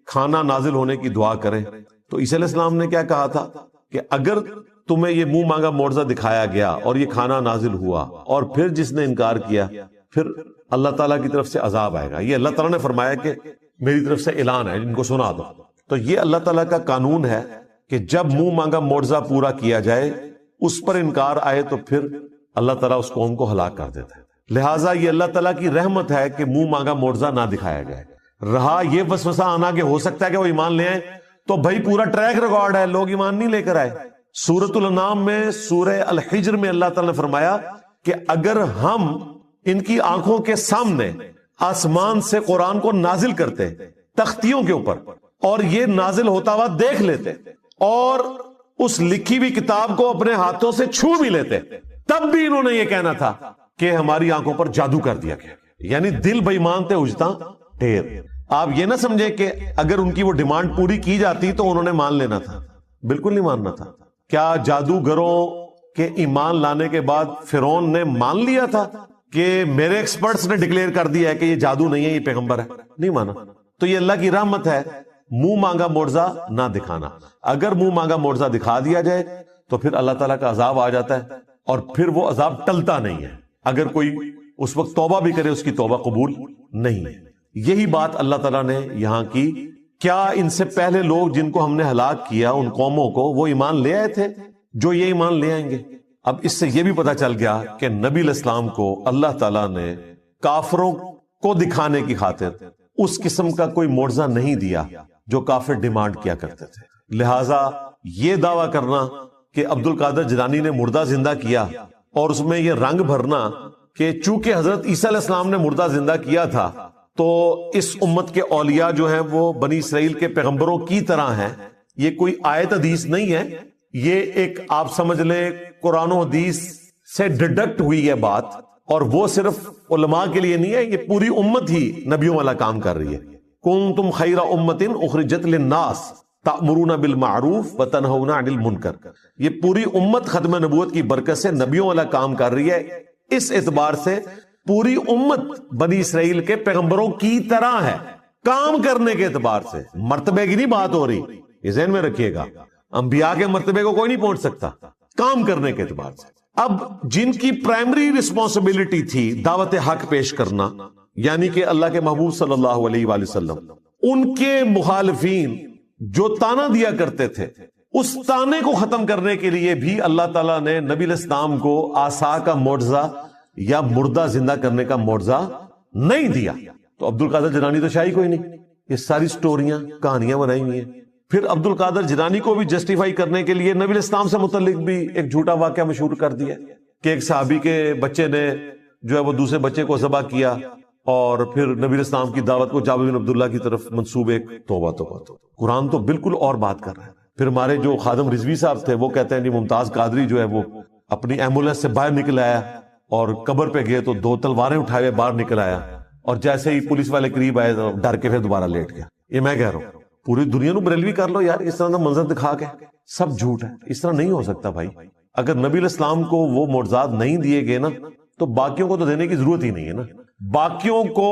کھانا نازل ہونے کی دعا کریں، تو عیسیٰ علیہ السلام نے کیا کہا تھا کہ اگر تمہیں یہ منہ مانگا معجزہ دکھایا گیا اور یہ کھانا نازل ہوا اور پھر جس نے انکار کیا پھر اللہ تعالیٰ کی طرف سے عذاب آئے گا. یہ اللہ تعالیٰ نے فرمایا کہ میری طرف سے اعلان ہے، ان کو سنا دو. تو یہ اللہ تعالیٰ کا قانون ہے کہ جب منہ مانگا معجزہ پورا کیا جائے، اس پر انکار آئے تو پھر اللہ تعالیٰ اس قوم کو ہلاک کر دیتا ہے. لہٰذا یہ اللہ تعالیٰ کی رحمت ہے کہ منہ مانگا معجزہ نہ دکھایا جائے. رہا یہ وسوسہ آنا کہ ہو سکتا ہے کہ وہ ایمان لے آئیں، تو بھائی پورا ٹریک ریکارڈ ہے، لوگ ایمان نہیں لے کر آئے. سورۃ الانعام میں سورہ الحجر میں اللہ تعالیٰ نے فرمایا کہ اگر ہم ان کی آنکھوں کے سامنے آسمان سے قرآن کو نازل کرتے تختیوں کے اوپر اور یہ نازل ہوتا ہوا دیکھ لیتے اور اس لکھی ہوئی کتاب کو اپنے ہاتھوں سے چھو بھی لیتے، تب بھی انہوں نے یہ کہنا تھا کہ ہماری آنکھوں پر جادو کر دیا گیا. یعنی دل بے ایمان تھے اجتا ڈھیر. آپ یہ نہ سمجھے کہ اگر ان کی وہ ڈیمانڈ پوری کی جاتی تو انہوں نے مان لینا تھا، بالکل نہیں ماننا تھا. کیا جادوگروں کے ایمان لانے کے بعد فرعون نے مان لیا تھا کہ میرے ایکسپرٹس نے ڈکلیئر کر دیا ہے کہ یہ جادو نہیں ہے، یہ پیغمبر ہے؟ نہیں مانا. تو یہ اللہ کی رحمت ہے، منہ مانگا معجزہ نہ دکھانا. اگر منہ مانگا معجزہ دکھا دیا جائے تو پھر اللہ تعالیٰ کا عذاب آ جاتا ہے اور پھر وہ عذاب ٹلتا نہیں ہے. اگر کوئی اس وقت توبہ بھی کرے اس کی توبہ قبول نہیں ہے۔ یہی بات اللہ تعالیٰ نے یہاں کی۔ کیا ان سے پہلے لوگ جن کو ہم نے ہلاک کیا ان قوموں کو وہ ایمان لے آئے تھے جو یہ ایمان لے آئیں گے؟ اب اس سے یہ بھی پتا چل گیا کہ نبی علیہ السلام کو اللہ تعالیٰ نے کافروں کو دکھانے کی خاطر اس قسم کا کوئی معجزہ نہیں دیا جو کافر ڈیمانڈ کیا کرتے تھے۔ لہٰذا یہ دعویٰ کرنا کہ عبد القادر جیلانی نے مردہ زندہ کیا اور اس میں یہ رنگ بھرنا کہ چونکہ حضرت عیسیٰ علیہ السلام نے مردہ زندہ کیا تھا تو اس امت کے اولیاء جو ہیں وہ بنی اسرائیل کے پیغمبروں کی طرح ہیں، یہ کوئی آیت حدیث نہیں ہے، یہ ایک آپ سمجھ لیں قرآن و حدیث سے ڈیڈکٹ ہوئی ہے بات، اور وہ صرف علماء کے لیے نہیں ہے، یہ پوری امت ہی نبیوں والا کام کر رہی ہے۔ کنتم خیر امت اخرجت للناس تأمرون بالمعروف وتنہون عن المنکر، یہ پوری امت ختم نبوت کی برکت سے نبیوں والا کام کر رہی ہے۔ اس اعتبار سے پوری امت بنی اسرائیل کے پیغمبروں کی طرح ہے، کام کرنے کے اعتبار سے، مرتبے کی نہیں بات ہو رہی، یہ ذہن میں رکھیے گا۔ انبیاء کے مرتبے کو کوئی نہیں پہنچ سکتا، کام کرنے کے اعتبار سے۔ اب جن کی پرائمری رسپانسبلٹی تھی دعوت حق پیش کرنا، یعنی کہ اللہ کے محبوب صلی اللہ علیہ وآلہ وسلم، ان کے مخالفین جو تانا دیا کرتے تھے، اس تانے کو ختم کرنے کے لیے بھی اللہ تعالیٰ نے نبی علیہ السلام کو عصا کا معجزہ یا مردہ زندہ کرنے کا معجزہ نہیں دیا۔ تو عبد القادر جیلانی تو شاہی کوئی نہیں، یہ ساری سٹوریاں کہانیاں بنائی ہوئی ہیں۔ پھر عبد القادر جیلانی کو بھی جسٹیفائی کرنے کے لیے نبی علیہ السلام سے متعلق بھی ایک جھوٹا واقعہ مشہور کر دیا کہ ایک صحابی کے بچے نے جو ہے وہ دوسرے بچے کو ذبح کیا، اور پھر نبی علیہ السلام کی دعوت کو جابر بن عبداللہ کی طرف منسوب ایک توبہ توبہ تو قرآن تو بالکل اور بات کر رہا ہے۔ پھر ہمارے جو خادم رضوی صاحب تھے وہ کہتے ہیں جی ممتاز قادری جو ہے وہ اپنی ایمبولینس سے باہر نکل آیا اور قبر پہ گئے تو 2 تلواریں اٹھائے ہوئے باہر نکل آیا، اور جیسے ہی پولیس والے قریب آئے تو ڈر کے پھر دوبارہ لیٹ گیا۔ یہ میں کہہ رہا ہوں پوری دنیا نو بریلوی کر لو یار، اس طرح کا منظر دکھا کے سب جھوٹ ہے، اس طرح نہیں ہو سکتا بھائی۔ اگر نبی علیہ السلام کو وہ معجزات نہیں دیے گئے نا تو باقیوں کو تو دینے کی ضرورت ہی نہیں ہے نا۔ باقیوں کو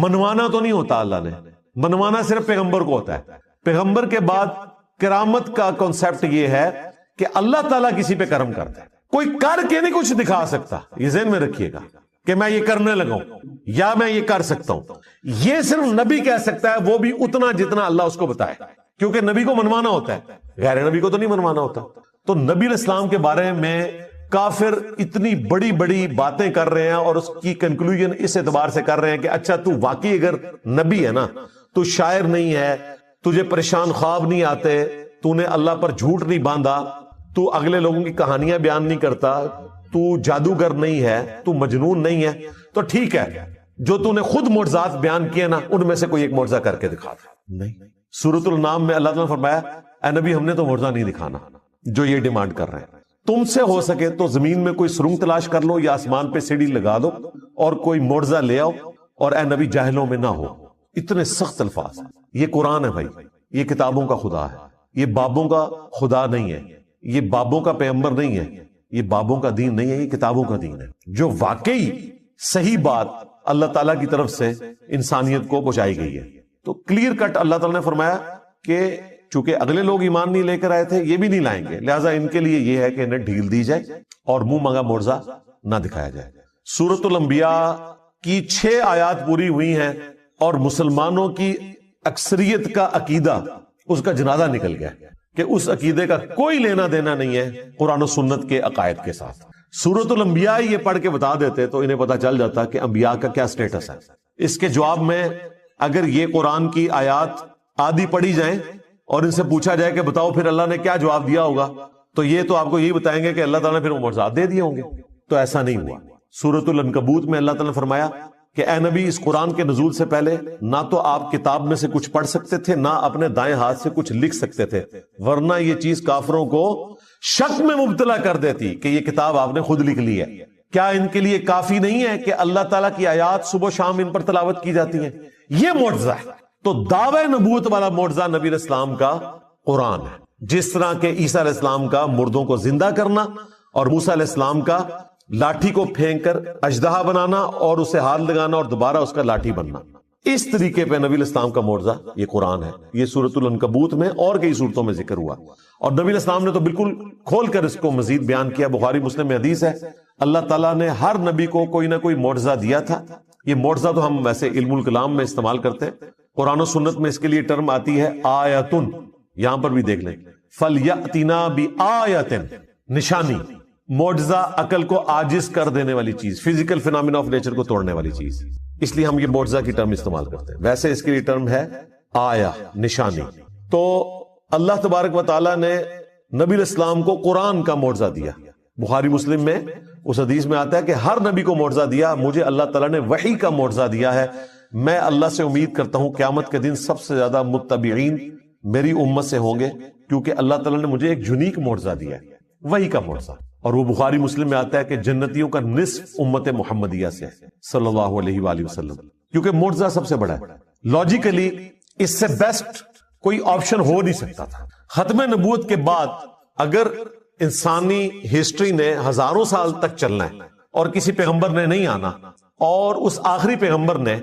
منوانا تو نہیں ہوتا، اللہ نے منوانا صرف پیغمبر کو ہوتا ہے۔ پیغمبر کے بعد کرامت کا کنسپٹ یہ ہے کہ اللہ تعالیٰ کسی پہ کرم کرتا ہے، کوئی کر کے نہیں کچھ دکھا سکتا، یہ ذہن میں رکھیے گا کہ میں یہ کرنے لگا ہوں یا میں یہ کر سکتا ہوں۔ یہ صرف نبی کہہ سکتا ہے، وہ بھی اتنا جتنا اللہ اس کو بتائے، کیونکہ نبی کو منوانا ہوتا ہے، غیر نبی کو تو نہیں منوانا ہوتا۔ تو نبی علیہ السلام کے بارے میں کافر اتنی بڑی بڑی باتیں کر رہے ہیں، اور اس کی کنکلوژن اس اعتبار سے کر رہے ہیں کہ اچھا تو واقعی اگر نبی ہے نا، تو شاعر نہیں ہے، تجھے پریشان خواب نہیں آتے، تو نے اللہ پر جھوٹ نہیں باندھا، تو اگلے لوگوں کی کہانیاں بیان نہیں کرتا، تو جادوگر نہیں ہے، تو مجنون نہیں ہے، تو ٹھیک ہے جو تو نے خود معجزات بیان کیے نا ان میں سے کوئی ایک معجزہ کر کے دکھا دے۔ نہیں، سورۃ الانعام میں اللہ تعالیٰ نے فرمایا اے نبی ہم نے تو معجزہ نہیں دکھانا جو یہ ڈیمانڈ کر رہے ہیں، تم سے ہو سکے تو زمین میں کوئی سرنگ تلاش کر لو یا آسمان پہ سیڑھی لگا دو اور کوئی معجزہ لے آؤ، اور اے نبی جاہلوں میں نہ ہو۔ اتنے سخت الفاظ۔ یہ قرآن ہے بھائی، یہ کتابوں کا خدا ہے، یہ بابوں کا خدا نہیں ہے، یہ بابوں کا پیغمبر نہیں ہے، یہ بابوں کا دین نہیں ہے، یہ کتابوں کا دین ہے، جو واقعی صحیح بات اللہ تعالیٰ کی طرف سے انسانیت کو پہنچائی گئی ہے۔ تو کلیئر کٹ اللہ تعالیٰ نے فرمایا کہ چونکہ اگلے لوگ ایمان نہیں لے کر آئے تھے، یہ بھی نہیں لائیں گے، لہٰذا ان کے لیے یہ ہے کہ انہیں ڈھیل دی جائے اور منہ مانگا معجزہ نہ دکھایا جائے۔ سورۃ الانبیاء کی 6 آیات پوری ہوئی ہیں اور مسلمانوں کی اکثریت کا عقیدہ اس کا جنازہ نکل گیا کہ اس عقیدے کا کوئی لینا دینا نہیں ہے قرآن و سنت کے عقائد کے ساتھ۔ سورۃ الانبیاء یہ پڑھ کے بتا دیتے تو انہیں پتا چل جاتا کہ انبیاء کا کیا سٹیٹس ہے۔ اس کے جواب میں اگر یہ قرآن کی آیات آدھی پڑھی جائیں اور ان سے پوچھا جائے کہ بتاؤ پھر اللہ نے کیا جواب دیا ہوگا، تو یہ تو آپ کو یہی بتائیں گے کہ اللہ تعالیٰ نے پھر وہ معجزات دے دیے ہوں گے، تو ایسا نہیں ہوا۔ سورۃ العنکبوت میں اللہ تعالیٰ نے فرمایا کہ اے نبی اس قرآن کے نزول سے پہلے نہ تو آپ کتاب میں سے کچھ پڑھ سکتے تھے، نہ اپنے دائیں ہاتھ سے کچھ لکھ سکتے تھے، ورنہ یہ چیز کافروں کو شک میں مبتلا کر دیتی کہ یہ کتاب آپ نے خود لکھ لی ہے۔ کیا ان کے لیے کافی نہیں ہے کہ اللہ تعالیٰ کی آیات صبح و شام ان پر تلاوت کی جاتی ہیں؟ یہ معجزہ ہے۔ تو دعوی نبوت والا معجزہ نبی علیہ السلام کا قرآن ہے، جس طرح کہ عیسیٰ علیہ السلام کا مردوں کو زندہ کرنا اور موسیٰ علیہ السلام کا لاٹھی کو پھینک کر اژدہا بنانا اور اسے ہاتھ لگانا اور دوبارہ اس کا لاٹھی بننا، اس طریقے پہ نبی علیہ السلام کا معجزہ یہ قرآن ہے۔ یہ سورۃ العنکبوت میں اور کئی صورتوں میں ذکر ہوا، اور نبی علیہ السلام نے تو بالکل کھول کر اس کو مزید بیان کیا۔ بخاری مسلم میں حدیث ہے اللہ تعالیٰ نے ہر نبی کو کوئی نہ کوئی معجزہ دیا تھا. یہ معجزہ تو ہم ویسے علم الکلام میں استعمال کرتے ہیں, قرآن و سنت میں اس کے لیے ٹرم آتی ہے آیتن. یہاں پر بھی دیکھ لیں, فَلْيَأْتِنَا بِآیَةٍ, نشانی, معجزہ عقل کو عاجز کر دینے والی چیز, فزیکل فینامنا آف نیچر کو توڑنے والی چیز, اس لیے ہم یہ معجزہ کی ٹرم استعمال کرتے ہیں. ویسے اس کے لیے ٹرم ہے آیا, نشانی. تو اللہ تبارک و تعالیٰ نے نبی علیہ السلام کو قرآن کا معجزہ دیا. بخاری مسلم میں اس حدیث میں آتا ہے کہ ہر نبی کو معجزہ دیا, مجھے اللہ تعالیٰ نے وحی کا معجزہ دیا ہے. میں اللہ سے امید کرتا ہوں قیامت کے دن سب سے زیادہ متبعین میری امت سے ہوں گے, کیونکہ اللہ تعالیٰ نے مجھے ایک یونیک معجزہ دیا ہے, وحی کا معجزہ. اور وہ بخاری مسلم میں آتا ہے کہ جنتیوں کا نصف امت محمدیہ سے صلی اللہ علیہ وآلہ وسلم, کیونکہ معجزہ سب سے بڑا ہے. لاجیکلی اس سے بیسٹ کوئی آپشن ہو نہیں سکتا تھا. ختم نبوت کے بعد اگر انسانی ہسٹری نے ہزاروں سال تک چلنا ہے اور کسی پیغمبر نے نہیں آنا, اور اس آخری پیغمبر نے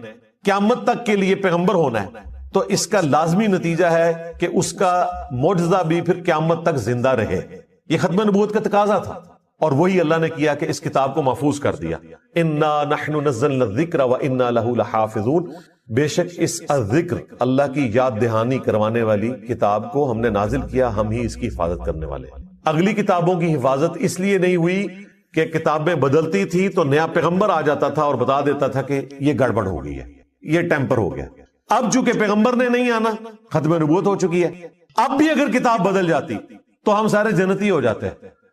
قیامت تک کے لیے پیغمبر ہونا ہے, تو اس کا لازمی نتیجہ ہے کہ اس کا معجزہ بھی پھر قیامت تک زندہ رہے. یہ ختم نبوت کا تقاضا تھا, اور وہی اللہ نے کیا کہ اس کتاب کو محفوظ کر دیا. انا نحن نزلنا الذکر وانا لہ لحافظون, بے شک اس ذکر, اللہ کی یاد دہانی کروانے والی کتاب کو ہم نے نازل کیا, ہم ہی اس کی حفاظت کرنے والے. اگلی کتابوں کی حفاظت اس لیے نہیں ہوئی کہ کتابیں بدلتی تھی تو نیا پیغمبر آ جاتا تھا اور بتا دیتا تھا کہ یہ گڑبڑ ہو گئی ہے, یہ ٹیمپر ہو گیا. اب چونکہ پیغمبر نے نہیں آنا, ختم نبوت ہو چکی ہے, اب بھی اگر کتاب بدل جاتی تو ہم سارے جنتی ہو جاتے.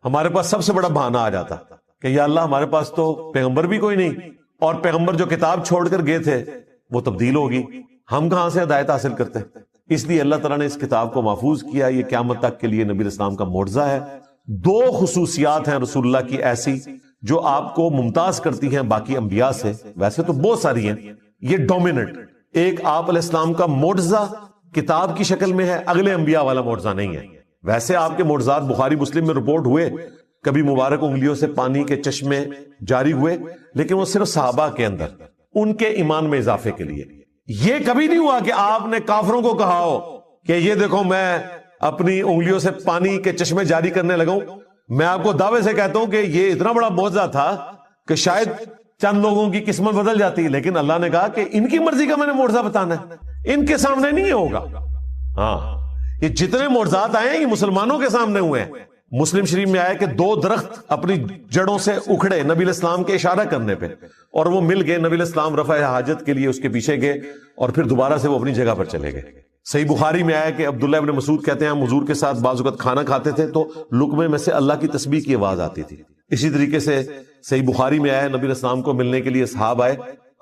ہمارے پاس سب سے بڑا بہانہ آ جاتا کہ یا اللہ ہمارے پاس تو پیغمبر بھی کوئی نہیں, اور پیغمبر جو کتاب چھوڑ کر گئے تھے وہ تبدیل ہوگی, ہم کہاں سے ہدایت حاصل کرتے. اس لیے اللہ تعالیٰ نے اس کتاب کو محفوظ کیا. یہ قیامت تک کے لیے نبی علیہ السلام کا معجزہ ہے. دو خصوصیات ہیں رسول اللہ کی ایسی جو آپ کو ممتاز کرتی ہیں باقی انبیاء سے. ویسے تو بہت ساری ہیں, یہ ڈومیننٹ. ایک آپ علیہ السلام کا معجزہ کتاب کی شکل میں ہے, اگلے انبیاء والا معجزہ نہیں ہے. ویسے آپ کے معجزات بخاری مسلم میں رپورٹ ہوئے, کبھی مبارک انگلیوں سے پانی کے چشمے جاری ہوئے, لیکن وہ صرف صحابہ کے اندر ان کے ایمان میں اضافے کے لیے. یہ کبھی نہیں ہوا کہ آپ نے کافروں کو کہا ہو کہ یہ دیکھو میں اپنی انگلیوں سے پانی کے چشمے جاری کرنے لگا ہوں. میں آپ کو دعوے سے کہتا ہوں کہ یہ اتنا بڑا معجزہ تھا کہ شاید چند لوگوں کی قسمت بدل جاتی, لیکن اللہ نے کہا کہ ان کی مرضی کا میں نے معجزہ بتانا ہے, ان کے سامنے نہیں ہوگا. ہاں, یہ جتنے معجزات آئے ہیں یہ مسلمانوں کے سامنے ہوئے ہیں. مسلم شریف میں آیا کہ 2 درخت اپنی جڑوں سے اکھڑے نبی علیہ السلام کے اشارہ کرنے پہ, اور وہ مل گئے. نبی علیہ السلام رفع حاجت کے لیے اس کے پیچھے گئے, اور پھر دوبارہ سے وہ اپنی جگہ پر چلے گئے. صحیح بخاری میں آیا کہ عبداللہ ابن مسعود کہتے ہیں ہم حضور کے ساتھ بعض اوقات کھانا کھاتے تھے تو لقمے میں سے اللہ کی تسبیح کی آواز آتی تھی. اسی طریقے سے صحیح بخاری میں آیا نبی علیہ السلام کو ملنے کے لیے صحابہ آئے,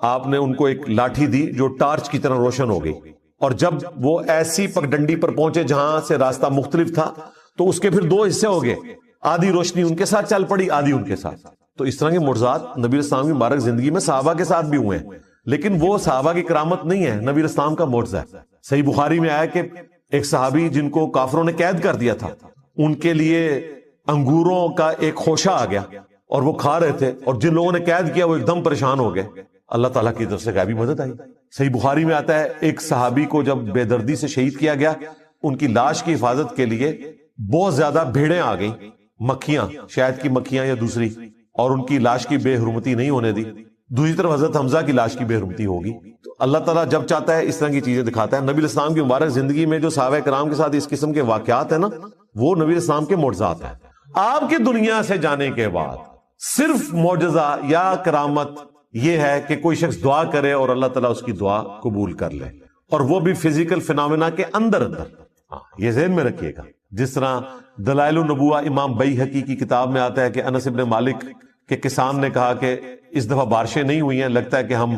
آپ نے ان کو ایک لاٹھی دی جو ٹارچ کی طرح روشن ہو گئی, اور جب وہ ایسی پگڈنڈی پر پہنچے جہاں سے راستہ مختلف تھا تو اس کے پھر 2 حصے ہو گئے, آدھی روشنی ان کے ساتھ چل پڑی, آدھی ان کے ساتھ. تو اس طرح کے معجزات نبی علیہ السلام کی مبارک زندگی میں صحابہ کے ساتھ بھی ہوئے ہیں, لیکن وہ صحابہ کی کرامت نہیں ہے, نبی علیہ السلام کا معجزہ ہے. صحیح بخاری میں آیا کہ ایک صحابی جن کو کافروں نے قید کر دیا تھا, ان کے لیے انگوروں کا ایک خوشہ آ گیا اور وہ کھا رہے تھے, اور جن لوگوں نے قید کیا وہ ایک دم پریشان ہو گئے. اللہ تعالیٰ کی طرف سے غیبی مدد آئی. صحیح بخاری میں آتا ہے ایک صحابی کو جب بے دردی سے شہید کیا گیا, ان کی لاش کی حفاظت کے لیے بہت زیادہ بھیڑیں آ گئیں, مکھیاں, شاید کی مکھیاں یا دوسری, اور ان کی لاش کی بے حرمتی نہیں ہونے دی. دوسری طرف حضرت حمزہ کی لاش کی بے حرمتی ہوگی. تو اللہ تعالیٰ جب چاہتا ہے اس طرح کی چیزیں دکھاتا ہے. نبی علیہ السلام کی مبارک زندگی میں جو صحابہ کرام کے ساتھ اس قسم کے واقعات ہیں نا, وہ نبی علیہ السلام کے معجزات ہیں. آپ کے دنیا سے جانے کے بعد صرف معجزہ یا کرامت یہ ہے کہ کوئی شخص دعا کرے اور اللہ تعالیٰ اس کی دعا قبول کر لے, اور وہ بھی فزیکل فینامنا کے اندر. یہ ذہن میں رکھیے گا. جس طرح دلائل النبوہ امام بیہقی کی کتاب میں آتا ہے کہ انس ابن مالک کے کسان نے کہا کہ اس دفعہ بارشیں نہیں ہوئی ہیں, لگتا ہے کہ ہم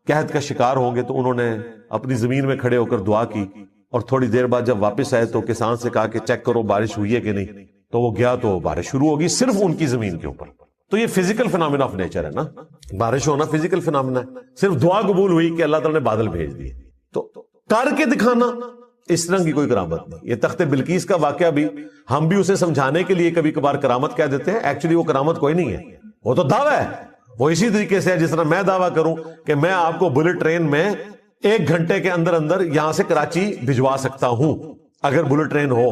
قحط کا شکار ہوں گے. تو انہوں نے اپنی زمین میں کھڑے ہو کر دعا کی, اور تھوڑی دیر بعد جب واپس آئے تو کسان سے کہا کہ چیک کرو بارش ہوئی ہے کہ نہیں. تو وہ گیا تو بارش شروع ہوگی صرف ان کی زمین کے اوپر. تو یہ فزیکل فینامنا آف نیچر ہے نا, بارش ہونا فزیکل فینامنا ہے. صرف دعا قبول ہوئی کہ اللہ تعالیٰ نے بادل بھیج دیے. تو کر کے دکھانا اس طرح کی کوئی کرامت نہیں. یہ تخت بلقیس کا واقعہ بھی ہم بھی اسے سمجھانے کے لیے کبھی کبھار کرامت کہہ دیتے ہیں, ایکچولی وہ کرامت کوئی نہیں ہے, وہ تو دعویٰ ہے. وہ اسی طریقے سے ہے جس طرح میں دعویٰ کروں کہ میں آپ کو بلٹ ٹرین میں 1 گھنٹے کے اندر اندر یہاں سے کراچی بھجوا سکتا ہوں اگر بلٹ ٹرین ہو,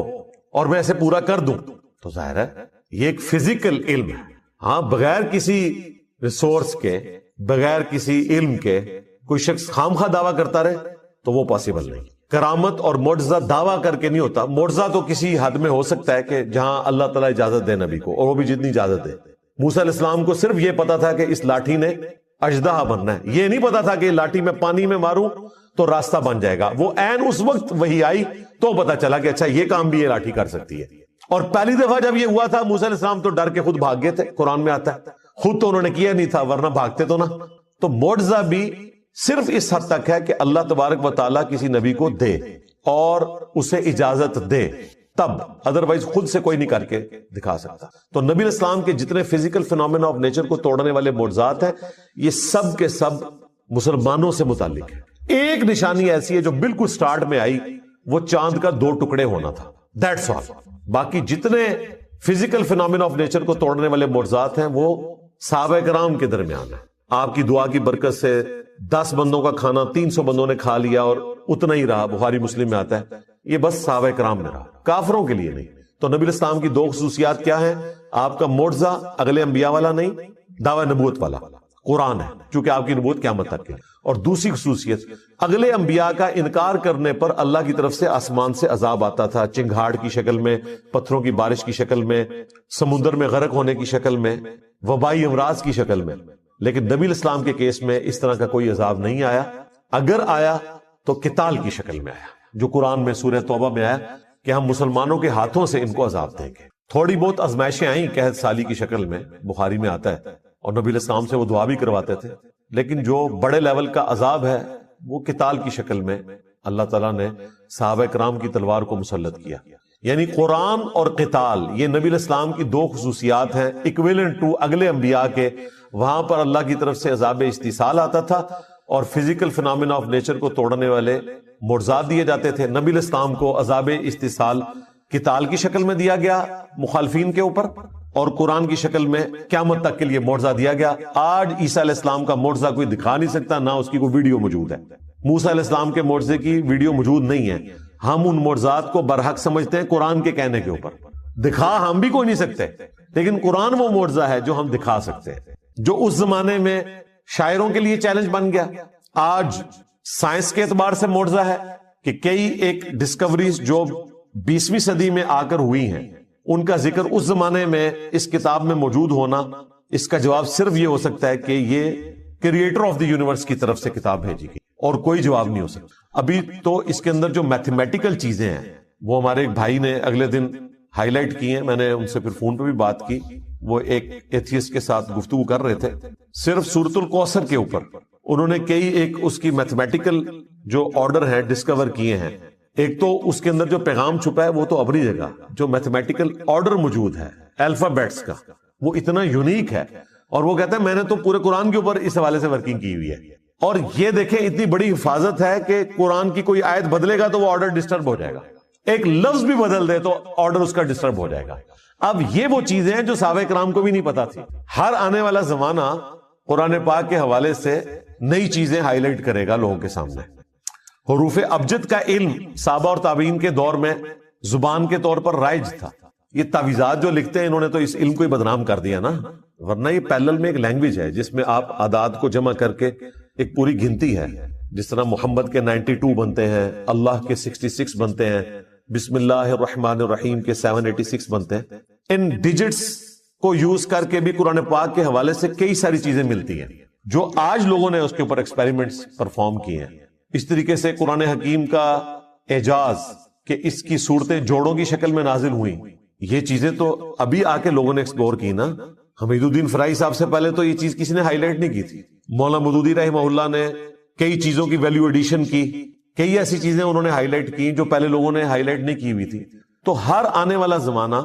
اور میں اسے پورا کر دوں. تو ظاہر ہے یہ ایک فزیکل علم ہے. ہاں بغیر کسی ریسورس کے، بغیر کسی علم کے کوئی شخص خامخواہ دعویٰ کرتا رہے تو وہ پاسبل نہیں. کرامت اور معجزہ دعویٰ کر کے نہیں ہوتا. معجزہ تو کسی حد میں ہو سکتا ہے کہ جہاں اللہ تعالیٰ اجازت دے نبی کو، اور وہ بھی جتنی اجازت دے. موسیٰ علیہ السلام کو صرف یہ پتا تھا کہ اس لاٹھی نے اژدہا بننا ہے، یہ نہیں پتا تھا کہ لاٹھی میں پانی میں ماروں تو راستہ بن جائے گا. وہ عین اس وقت وہی آئی تو پتا چلا کہ اچھا یہ کام بھی یہ لاٹھی کر سکتی ہے. اور پہلی دفعہ جب یہ ہوا تھا موسیٰ علیہ السلام تو ڈر کے خود بھاگ گئے تھے، قرآن میں آتا ہے. خود تو انہوں نے کیا نہیں تھا ورنہ بھاگتے تو نہ. تو معجزہ بھی صرف اس حد تک ہے کہ اللہ تبارک و تعالیٰ کسی نبی کو دے اور اسے اجازت دے تب، ادروائز خود سے کوئی نہیں کر کے دکھا سکتا. تو نبی علیہ السلام کے جتنے فزیکل فینومینا آف نیچر کو توڑنے والے معجزات ہیں یہ سب کے سب مسلمانوں سے متعلق ہے. ایک نشانی ایسی ہے جو بالکل سٹارٹ میں آئی، وہ چاند کا 2 ٹکڑے ہونا تھا، دیٹس آل. باقی جتنے فزیکل فینومینا آف نیچر کو توڑنے والے معجزات ہیں وہ صحابہ کرام کے درمیان ہے. آپ کی دعا کی برکت سے 10 بندوں کا کھانا 300 بندوں نے کھا لیا اور اتنا ہی رہا، بخاری مسلم میں آتا ہے. یہ بس صحابہ کرام میں رہا، کافروں کے لیے نہیں. تو نبی علیہ السلام کی 2 خصوصیات کیا ہیں؟ آپ کا معجزہ اگلے انبیاء والا نہیں، دعوی نبوت والا قرآن ہے، چونکہ آپ کی نبوت قیامت تک ہے. اور دوسری خصوصیت، اگلے انبیاء کا انکار کرنے پر اللہ کی طرف سے آسمان سے عذاب آتا تھا، چنگھاڑ کی شکل میں، پتھروں کی بارش کی شکل میں، سمندر میں غرق ہونے کی شکل میں، وبائی امراض کی شکل میں. لیکن نبی علیہ السلام کے کیس میں اس طرح کا کوئی عذاب نہیں آیا. اگر آیا تو قتال کی شکل میں آیا، جو قرآن میں سورہ توبہ میں آیا کہ ہم مسلمانوں کے ہاتھوں سے ان کو عذاب دیں گے. تھوڑی بہت آزمائشیں آئیں قحط سالی کی شکل میں، بخاری میں آتا ہے، اور نبی علیہ السلام سے وہ دعا بھی کرواتے تھے. لیکن جو بڑے لیول کا عذاب ہے وہ قتال کی شکل میں اللہ تعالیٰ نے صحابہ کرام کی تلوار کو مسلط کیا. یعنی قرآن اور قتال یہ نبی علیہ السلام کی 2 خصوصیات ہیں ایکویلنٹ ٹو اگلے انبیاء کے. وہاں پر اللہ کی طرف سے عذاب استیصال آتا تھا اور فزیکل فینومینا آف نیچر کو توڑنے والے معجزات دیے جاتے تھے. نبی علیہ السلام کو عذاب استیصال قتال کی شکل میں دیا گیا مخالفین کے اوپر، اور قرآن کی شکل میں قیامت تک کے لیے معجزہ دیا گیا. آج عیسیٰ علیہ السلام کا معجزہ کوئی دکھا نہیں سکتا، نہ اس کی کوئی ویڈیو موجود ہے. موسیٰ علیہ السلام کے معجزے کی ویڈیو موجود نہیں ہے. ہم ان معجزات کو برحق سمجھتے ہیں قرآن کے کہنے کے اوپر. دکھا ہم بھی کوئی نہیں سکتے، لیکن قرآن وہ معجزہ ہے جو ہم دکھا سکتے ہیں، جو اس زمانے میں شاعروں کے لیے چیلنج بن گیا. آج سائنس کے اعتبار سے معجزہ ہے کہ کئی ایک ڈسکوریز جو 20ویں صدی میں آ کر ہوئی ہیں ان کا ذکر اس زمانے میں اس کتاب میں موجود ہونا، اس کا جواب صرف یہ ہو سکتا ہے کہ یہ کریٹر آف دی یونیورس کی طرف سے کتاب بھیجی گئی، اور کوئی جواب نہیں ہو سکتا. ابھی تو اس کے اندر جو میتھمیٹیکل چیزیں ہیں وہ ہمارے ایک بھائی نے اگلے دن ہائی لائٹ کی ہیں، میں نے ان سے پھر فون پہ بھی بات کی. وہ ایک ایتھیسٹ کے ساتھ گفتگو کر رہے تھے صرف سورۃ الکوثر کے اوپر. انہوں نے کئی ایک اس کی میتھمیٹیکل جو آرڈر ہے ڈسکور کیے ہیں. ایک تو اس کے اندر جو پیغام چھپا ہے وہ تو اپنی جگہ، جو میتھمیٹیکل آرڈر موجود ہے الفابیٹس کا وہ اتنا یونیک ہے. اور وہ کہتے ہیں میں نے تو پورے قرآن کے اوپر اس حوالے سے ورکنگ کی ہوئی ہے. اور یہ دیکھیں اتنی بڑی حفاظت ہے کہ قرآن کی کوئی آیت بدلے گا تو وہ آرڈر ڈسٹرب ہو جائے گا، ایک لفظ بھی بدل دے تو آرڈر اس کا ڈسٹرب ہو جائے گا. اب یہ وہ چیزیں ہیں جو صحابہ کرام کو بھی نہیں پتا تھی. ہر آنے والا زمانہ قرآن پاک کے حوالے سے نئی چیزیں ہائی لائٹ کرے گا لوگوں کے سامنے. حروف ابجد کا علم صحابہ اور تابعین کے دور میں زبان کے طور پر رائج تھا. یہ تعویذات جو لکھتے ہیں انہوں نے تو اس علم کو ہی بدنام کر دیا نا، ورنہ یہ پیرلل میں ایک لینگویج ہے جس میں آپ اعداد کو جمع کر کے ایک پوری گنتی ہے. جس طرح محمد کے 92 بنتے ہیں، اللہ کے 66 بنتے ہیں، بسم اللہ الرحمن الرحیم کے 786 بنتے ہیں. ان ڈیجٹس کو یوز کر کے بھی قرآن پاک کے حوالے سے کئی ساری چیزیں ملتی ہیں جو آج لوگوں نے اس کے اوپر ایکسپیریمنٹس پرفارم کیے ہیں. اس طریقے سے قرآن حکیم کا اعجاز کہ اس کی صورتیں جوڑوں کی شکل میں نازل ہوئیں، یہ چیزیں تو ابھی آ کے لوگوں نے ایکسپلور کی نا. حمید الدین فرائی صاحب سے پہلے تو یہ چیز کسی نے ہائی لائٹ نہیں کی تھی. مولانا مودودی رحمہ اللہ نے کئی چیزوں کی ویلیو ایڈیشن کی، کئی ایسی چیزیں انہوں نے ہائی لائٹ کی جو پہلے لوگوں نے ہائی لائٹ نہیں کی ہوئی تھی. تو ہر آنے والا زمانہ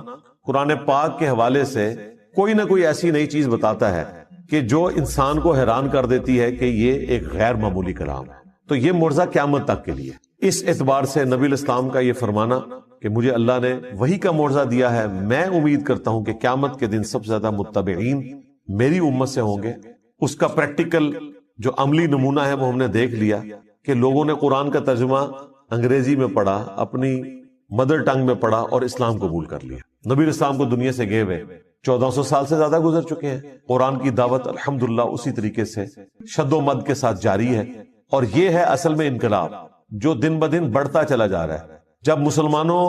قرآن پاک کے حوالے سے کوئی نہ کوئی ایسی نئی چیز بتاتا ہے کہ جو انسان کو حیران کر دیتی ہے کہ یہ ایک غیر معمولی کلام ہے. تو یہ معجزہ قیامت تک کے لیے. اس اعتبار سے نبی علیہ السلام کا یہ فرمانا کہ مجھے اللہ نے وہی کا معجزہ دیا ہے، میں امید کرتا ہوں کہ قیامت کے دن سب سے زیادہ متبعین میری امت سے ہوں گے. اس کا پریکٹیکل جو عملی نمونہ ہے وہ ہم نے دیکھ لیا کہ لوگوں نے قرآن کا ترجمہ انگریزی میں پڑھا، اپنی مدر ٹنگ میں پڑھا اور اسلام قبول کر لیا. نبی علیہ السلام کو دنیا سے گئے ہوئے 1400 سال سے زیادہ گزر چکے ہیں. قرآن کی دعوت الحمدللہ اسی طریقے سے شد و مد کے ساتھ جاری ہے. اور یہ ہے اصل میں انقلاب جو دن بدن بڑھتا چلا جا رہا ہے. جب مسلمانوں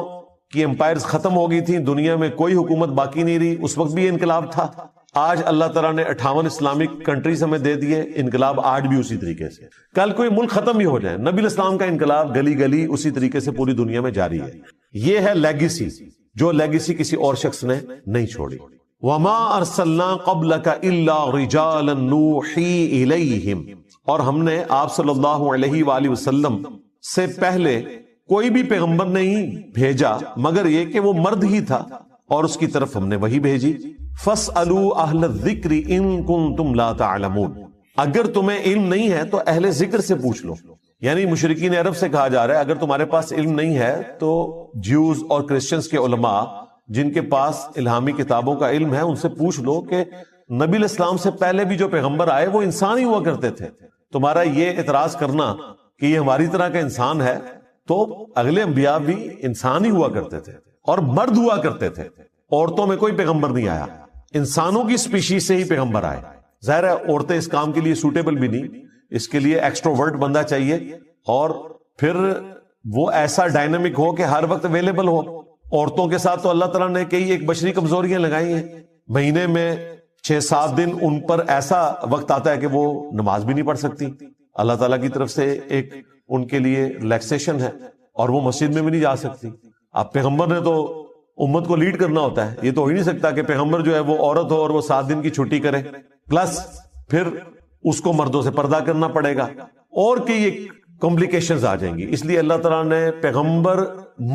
کی امپائرز ختم ہو گئی تھیں, دنیا میں کوئی حکومت باقی نہیں رہی, اس وقت بھی یہ انقلاب تھا. آج اللہ تعالیٰ نے 58 اسلامک کنٹریز ہمیں دے دیے, انقلاب آج بھی اسی طریقے سے. کل کوئی ملک ختم بھی ہو جائے, نبی الاسلام کا انقلاب گلی گلی اسی طریقے سے پوری دنیا میں جاری ہے. یہ ہے لیگیسی, جو لیگیسی کسی اور شخص نے نہیں چھوڑی. وَمَا أَرْسَلْنَا قَبْلَكَ إِلَّا رِجَالًا نُوحِي إِلَيْهِمْ, اور ہم نے آپ صلی اللہ علیہ وآلہ وسلم سے پہلے کوئی بھی پیغمبر نہیں بھیجا مگر یہ کہ وہ مرد ہی تھا اور اس کی طرف ہم نے وہی بھیجی. فَاسْأَلُوا أَهْلَ الذِّكْرِ إِن كُنتُمْ لَا تَعْلَمُونَ, اگر تمہیں علم نہیں ہے تو اہل ذکر سے پوچھ لو. یعنی مشرکین عرب سے کہا جا رہا ہے اگر تمہارے پاس علم نہیں ہے تو جیوز اور کرسچنز کے علماء جن کے پاس الہامی کتابوں کا علم ہے ان سے پوچھ لو کہ نبی الاسلام سے پہلے بھی جو پیغمبر آئے وہ انسان ہی ہوا کرتے تھے. تمہارا یہ اعتراض کرنا کہ یہ ہماری طرح کا انسان ہے, تو اگلے انبیاء بھی انسان ہی ہوا کرتے تھے اور مرد ہوا کرتے تھے. عورتوں میں کوئی پیغمبر نہیں آیا, انسانوں کی سپیشیز سے ہی پیغمبر آئے. ظاہر ہے عورتیں اس کام کے لیے سوٹیبل بھی نہیں, اس کے لیے ایکسٹروورٹ بندہ چاہیے اور پھر وہ ایسا ڈائنامک ہو کہ ہر وقت اویلیبل ہو. عورتوں کے ساتھ تو اللہ تعالیٰ نے کئی ایک بشری کمزوریاں لگائی ہیں. مہینے میں 6-7 دن ان پر ایسا وقت آتا ہے کہ وہ نماز بھی نہیں پڑھ سکتی. اللہ تعالیٰ کی طرف سے ایک ان کے لیے ریلیکسیشن ہے اور وہ مسجد میں بھی نہیں جا سکتی. اب پیغمبر نے تو امت کو لیڈ کرنا ہوتا ہے, یہ تو ہو ہی نہیں سکتا کہ پیغمبر جو ہے وہ عورت ہو اور وہ 7 دن کی چھٹی کرے, پلس پھر اس کو مردوں سے پردہ کرنا پڑے گا اور کئی کمپلیکیشنز آ جائیں گی. اس لیے اللہ تعالیٰ نے پیغمبر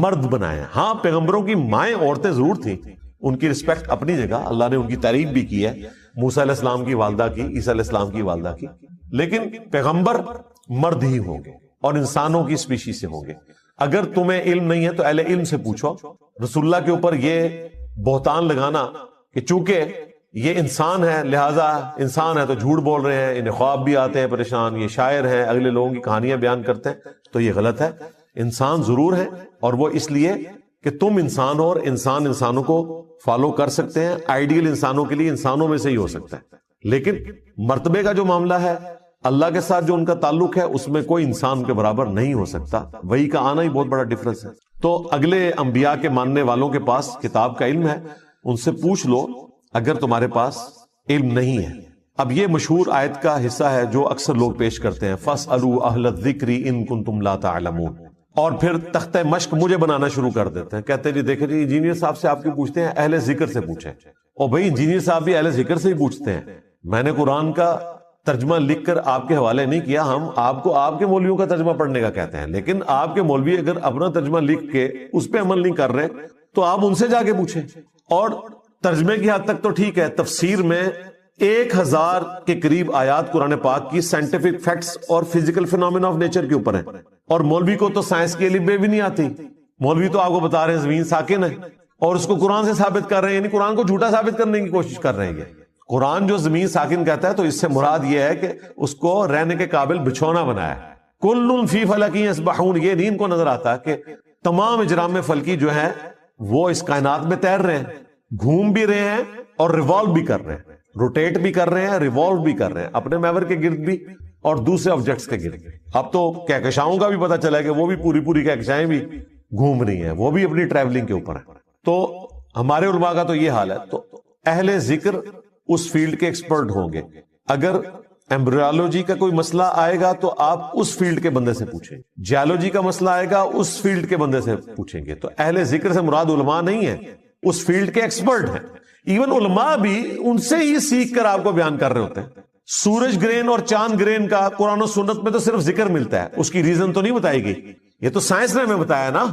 مرد بنائے. ہاں پیغمبروں کی مائیں عورتیں ضرور تھیں, ان کی رسپیکٹ اپنی جگہ, اللہ نے ان کی تعریف بھی کی ہے, موسیٰ علیہ السلام کی والدہ کی, عیسیٰ علیہ السلام کی والدہ کی, لیکن پیغمبر مرد ہی ہوں گے اور انسانوں کی اسپیشی سے ہوں گے. اگر تمہیں علم نہیں ہے تو اہل علم سے پوچھو. رسول اللہ کے اوپر یہ بہتان لگانا کہ چونکہ یہ انسان ہے لہذا انسان ہے تو جھوٹ بول رہے ہیں, انہیں خواب بھی آتے ہیں پریشان, یہ شاعر ہیں, اگلے لوگوں کی کہانیاں بیان کرتے ہیں, تو یہ غلط ہے. انسان ضرور ہے اور وہ اس لیے کہ تم انسان ہو اور انسان انسانوں کو فالو کر سکتے ہیں. آئیڈیل انسانوں کے لیے انسانوں میں سے ہی ہو سکتا ہے, لیکن مرتبے کا جو معاملہ ہے اللہ کے ساتھ جو ان کا تعلق ہے اس میں کوئی انسان کے برابر نہیں ہو سکتا. وہی کا آنا ہی بہت بڑا ڈفرنس ہے. تو اگلے انبیاء کے ماننے والوں کے پاس کتاب کا علم ہے, ان سے پوچھ لو اگر تمہارے پاس علم نہیں ہے. اب یہ مشہور آیت کا حصہ ہے جو اکثر لوگ پیش کرتے ہیں, فَاسْأَلُوا أَهْلَ الذِّكْرِ إِن كُنتُمْ لَا تَعْلَمُونَ, اور پھر تختہ مشق مجھے بنانا شروع کر دیتے ہیں. کہتے ہیں جی دیکھیں جی انجینئر صاحب سے آپ کی پوچھتے ہیں, اہل ذکر سے پوچھیں. اور بھائی انجینئر صاحب بھی اہل ذکر سے ہی پوچھتے ہیں. میں نے قرآن کا ترجمہ لکھ کر آپ کے حوالے نہیں کیا, ہم آپ کو آپ کے مولویوں کا ترجمہ پڑھنے کا کہتے ہیں, لیکن آپ کے مولوی اگر اپنا ترجمہ لکھ کے اس پہ عمل نہیں کر رہے تو آپ ان سے جا کے پوچھیں. اور ترجمے کی حد تک تو ٹھیک ہے, تفسیر میں 1000 کے قریب آیات قرآن پاک کی سائنٹیفک فیکٹس اور فزیکل فینومینا آف نیچر کے اوپر ہیں, اور مولوی کو تو سائنس کے لیے بھی نہیں آتی. مولوی تو آپ کو بتا رہے ہیں زمین ساکن ہے اور اس کو قرآن سے ثابت کر رہے ہیں, یعنی قرآن کو جھوٹا ثابت کرنے کی کوشش کر رہے ہیں. قرآن جو زمین ساکن کہتا ہے تو اس سے مراد یہ ہے کہ اس کو رہنے کے قابل بچھونا بنایا ہے. کل فی فلک یسبحون, یہ نہیں ان کو نظر آتا کہ تمام اجرام فلکی جو ہیں وہ اس کائنات میں تیر رہے ہیں, گھوم بھی رہے ہیں اور ریوالو بھی کر رہے ہیں, روٹیٹ بھی کر رہے ہیں, ریوالو بھی کر رہے ہیں, اپنے محور کے گرد بھی اور دوسرے آبجیکٹس کے گرد بھی. اب تو کہکشاؤں کا بھی پتا چلا ہے کہ وہ بھی پوری کہکشائیں بھی گھوم رہی ہیں, وہ بھی اپنی ٹریولنگ کے اوپر ہیں. تو ہمارے علماء کا تو یہ حال ہے. تو اہل ذکر اس فیلڈ کے ایکسپرٹ ہوں گے. اگر ایمبریولوجی کا کوئی مسئلہ آئے گا تو آپ اس فیلڈ کے بندے سے پوچھیں, جیولوجی کا مسئلہ آئے گا اس فیلڈ کے بندے سے پوچھیں گے. تو اہل ذکر سے مراد علماء نہیں ہے, اس فیلڈ کے ایکسپرٹ ہیں. ایون علماء بھی ان سے ہی سیکھ کر آپ کو بیان کر رہے ہوتے ہیں. سورج گرہن اور چاند گرہن کا قرآن و سنت میں تو صرف ذکر ملتا ہے, اس کی ریزن تو نہیں بتائی گئی. یہ تو سائنس نے ہمیں بتایا نا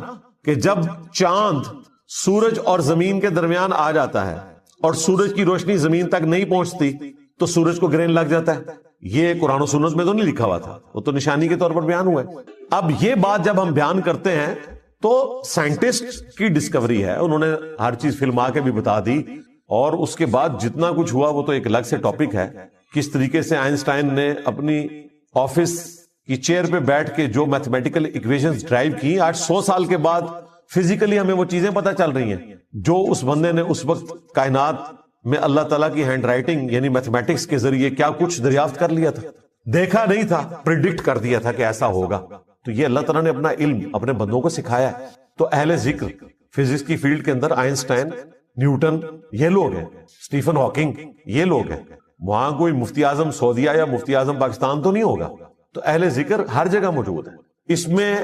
کہ جب چاند سورج اور زمین کے درمیان آ جاتا ہے اور سورج کی روشنی زمین تک نہیں پہنچتی تو سورج کو گرہن لگ جاتا ہے. یہ قرآن و سنت میں تو نہیں لکھا ہوا تھا, وہ تو نشانی کے طور پر بیان ہوا ہے. اب یہ بات جب ہم بیان کرتے ہیں تو سائنٹسٹ کی ڈسکوری ہے, انہوں نے ہر چیز فلما کے بھی بتا دی, اور اس کے بعد جتنا کچھ ہوا وہ تو ایک الگ سے ٹاپک ہے. کس طریقے سے آئنسٹائن نے اپنی آفس کی چیئر پہ بیٹھ کے جو میتھمیٹیکل ایکویشنز ڈرائیو کی, آج 100 سال کے بعد فزیکلی ہمیں وہ چیزیں پتہ چل رہی ہیں جو اس بندے نے اس وقت کائنات میں اللہ تعالیٰ کی ہینڈ رائٹنگ یعنی میتھمیٹکس کے ذریعے کیا کچھ دریافت کر لیا تھا، دیکھا نہیں تھا، پریڈکٹ کر دیا تھا کہ ایسا ہوگا. تو یہ اللہ تعالیٰ نے اپنا علم اپنے بندوں کو سکھایا ہے. تو اہل ذکر فزکس کی فیلڈ کے اندر آئنسٹائن، نیوٹن، یہ لوگ ہیں، اسٹیفن ہاکنگ، یہ لوگ ہیں. وہاں کوئی مفتی اعظم سعودیہ یا مفتی اعظم پاکستان تو نہیں ہوگا. تو اہل ذکر ہر جگہ موجود ہے. اس میں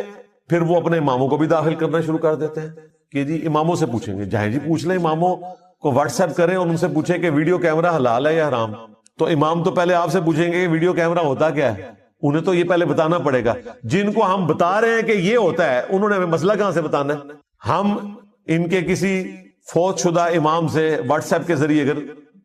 پھر وہ اپنے اماموں کو بھی داخل کرنا شروع کر دیتے ہیں کہ جی اماموں سے پوچھیں گے. جہاں جی پوچھ لیں، اماموں کو واٹس ایپ کریں اور ان سے پوچھیں کہ ویڈیو کیمرہ حلال ہے یا حرام. تو امام تو پہلے آپ سے پوچھیں گے کہ ویڈیو کیمرہ ہوتا کیا ہے. انہیں تو یہ پہلے بتانا پڑے گا. جن کو ہم بتا رہے ہیں کہ یہ ہوتا ہے انہوں نے ہمیں مسئلہ کہاں سے بتانا ہے. ہم ان کے کسی فوت شدہ امام سے واٹس ایپ کے ذریعے اگر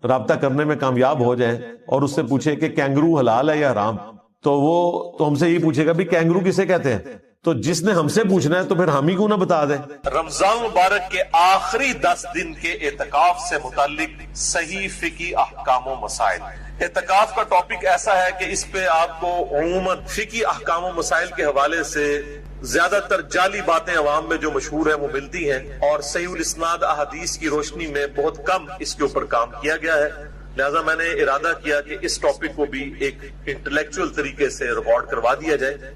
رابطہ کرنے میں کامیاب ہو جائیں اور اس سے پوچھیں کہ کینگرو حلال ہے یا حرام، تو وہ تو ہم سے یہ پوچھے گا بھی کینگرو کسے کہتے ہیں. تو جس نے ہم سے پوچھنا ہے تو پھر ہم ہی کیوں نہ بتا دیں. رمضان مبارک کے آخری 10 دن کے اعتکاف سے متعلق صحیح فقہی احکام و مسائل. اعتکاف کا ٹاپک ایسا ہے کہ اس پہ آپ کو عموماً فقہی احکام و مسائل کے حوالے سے زیادہ تر جعلی باتیں عوام میں جو مشہور ہیں وہ ملتی ہیں، اور صحیح الاسناد احادیث کی روشنی میں بہت کم اس کے اوپر کام کیا گیا ہے. لہذا میں نے ارادہ کیا کہ اس ٹاپک کو بھی ایک انٹلیکچوئل طریقے سے ریکارڈ کروا دیا جائے.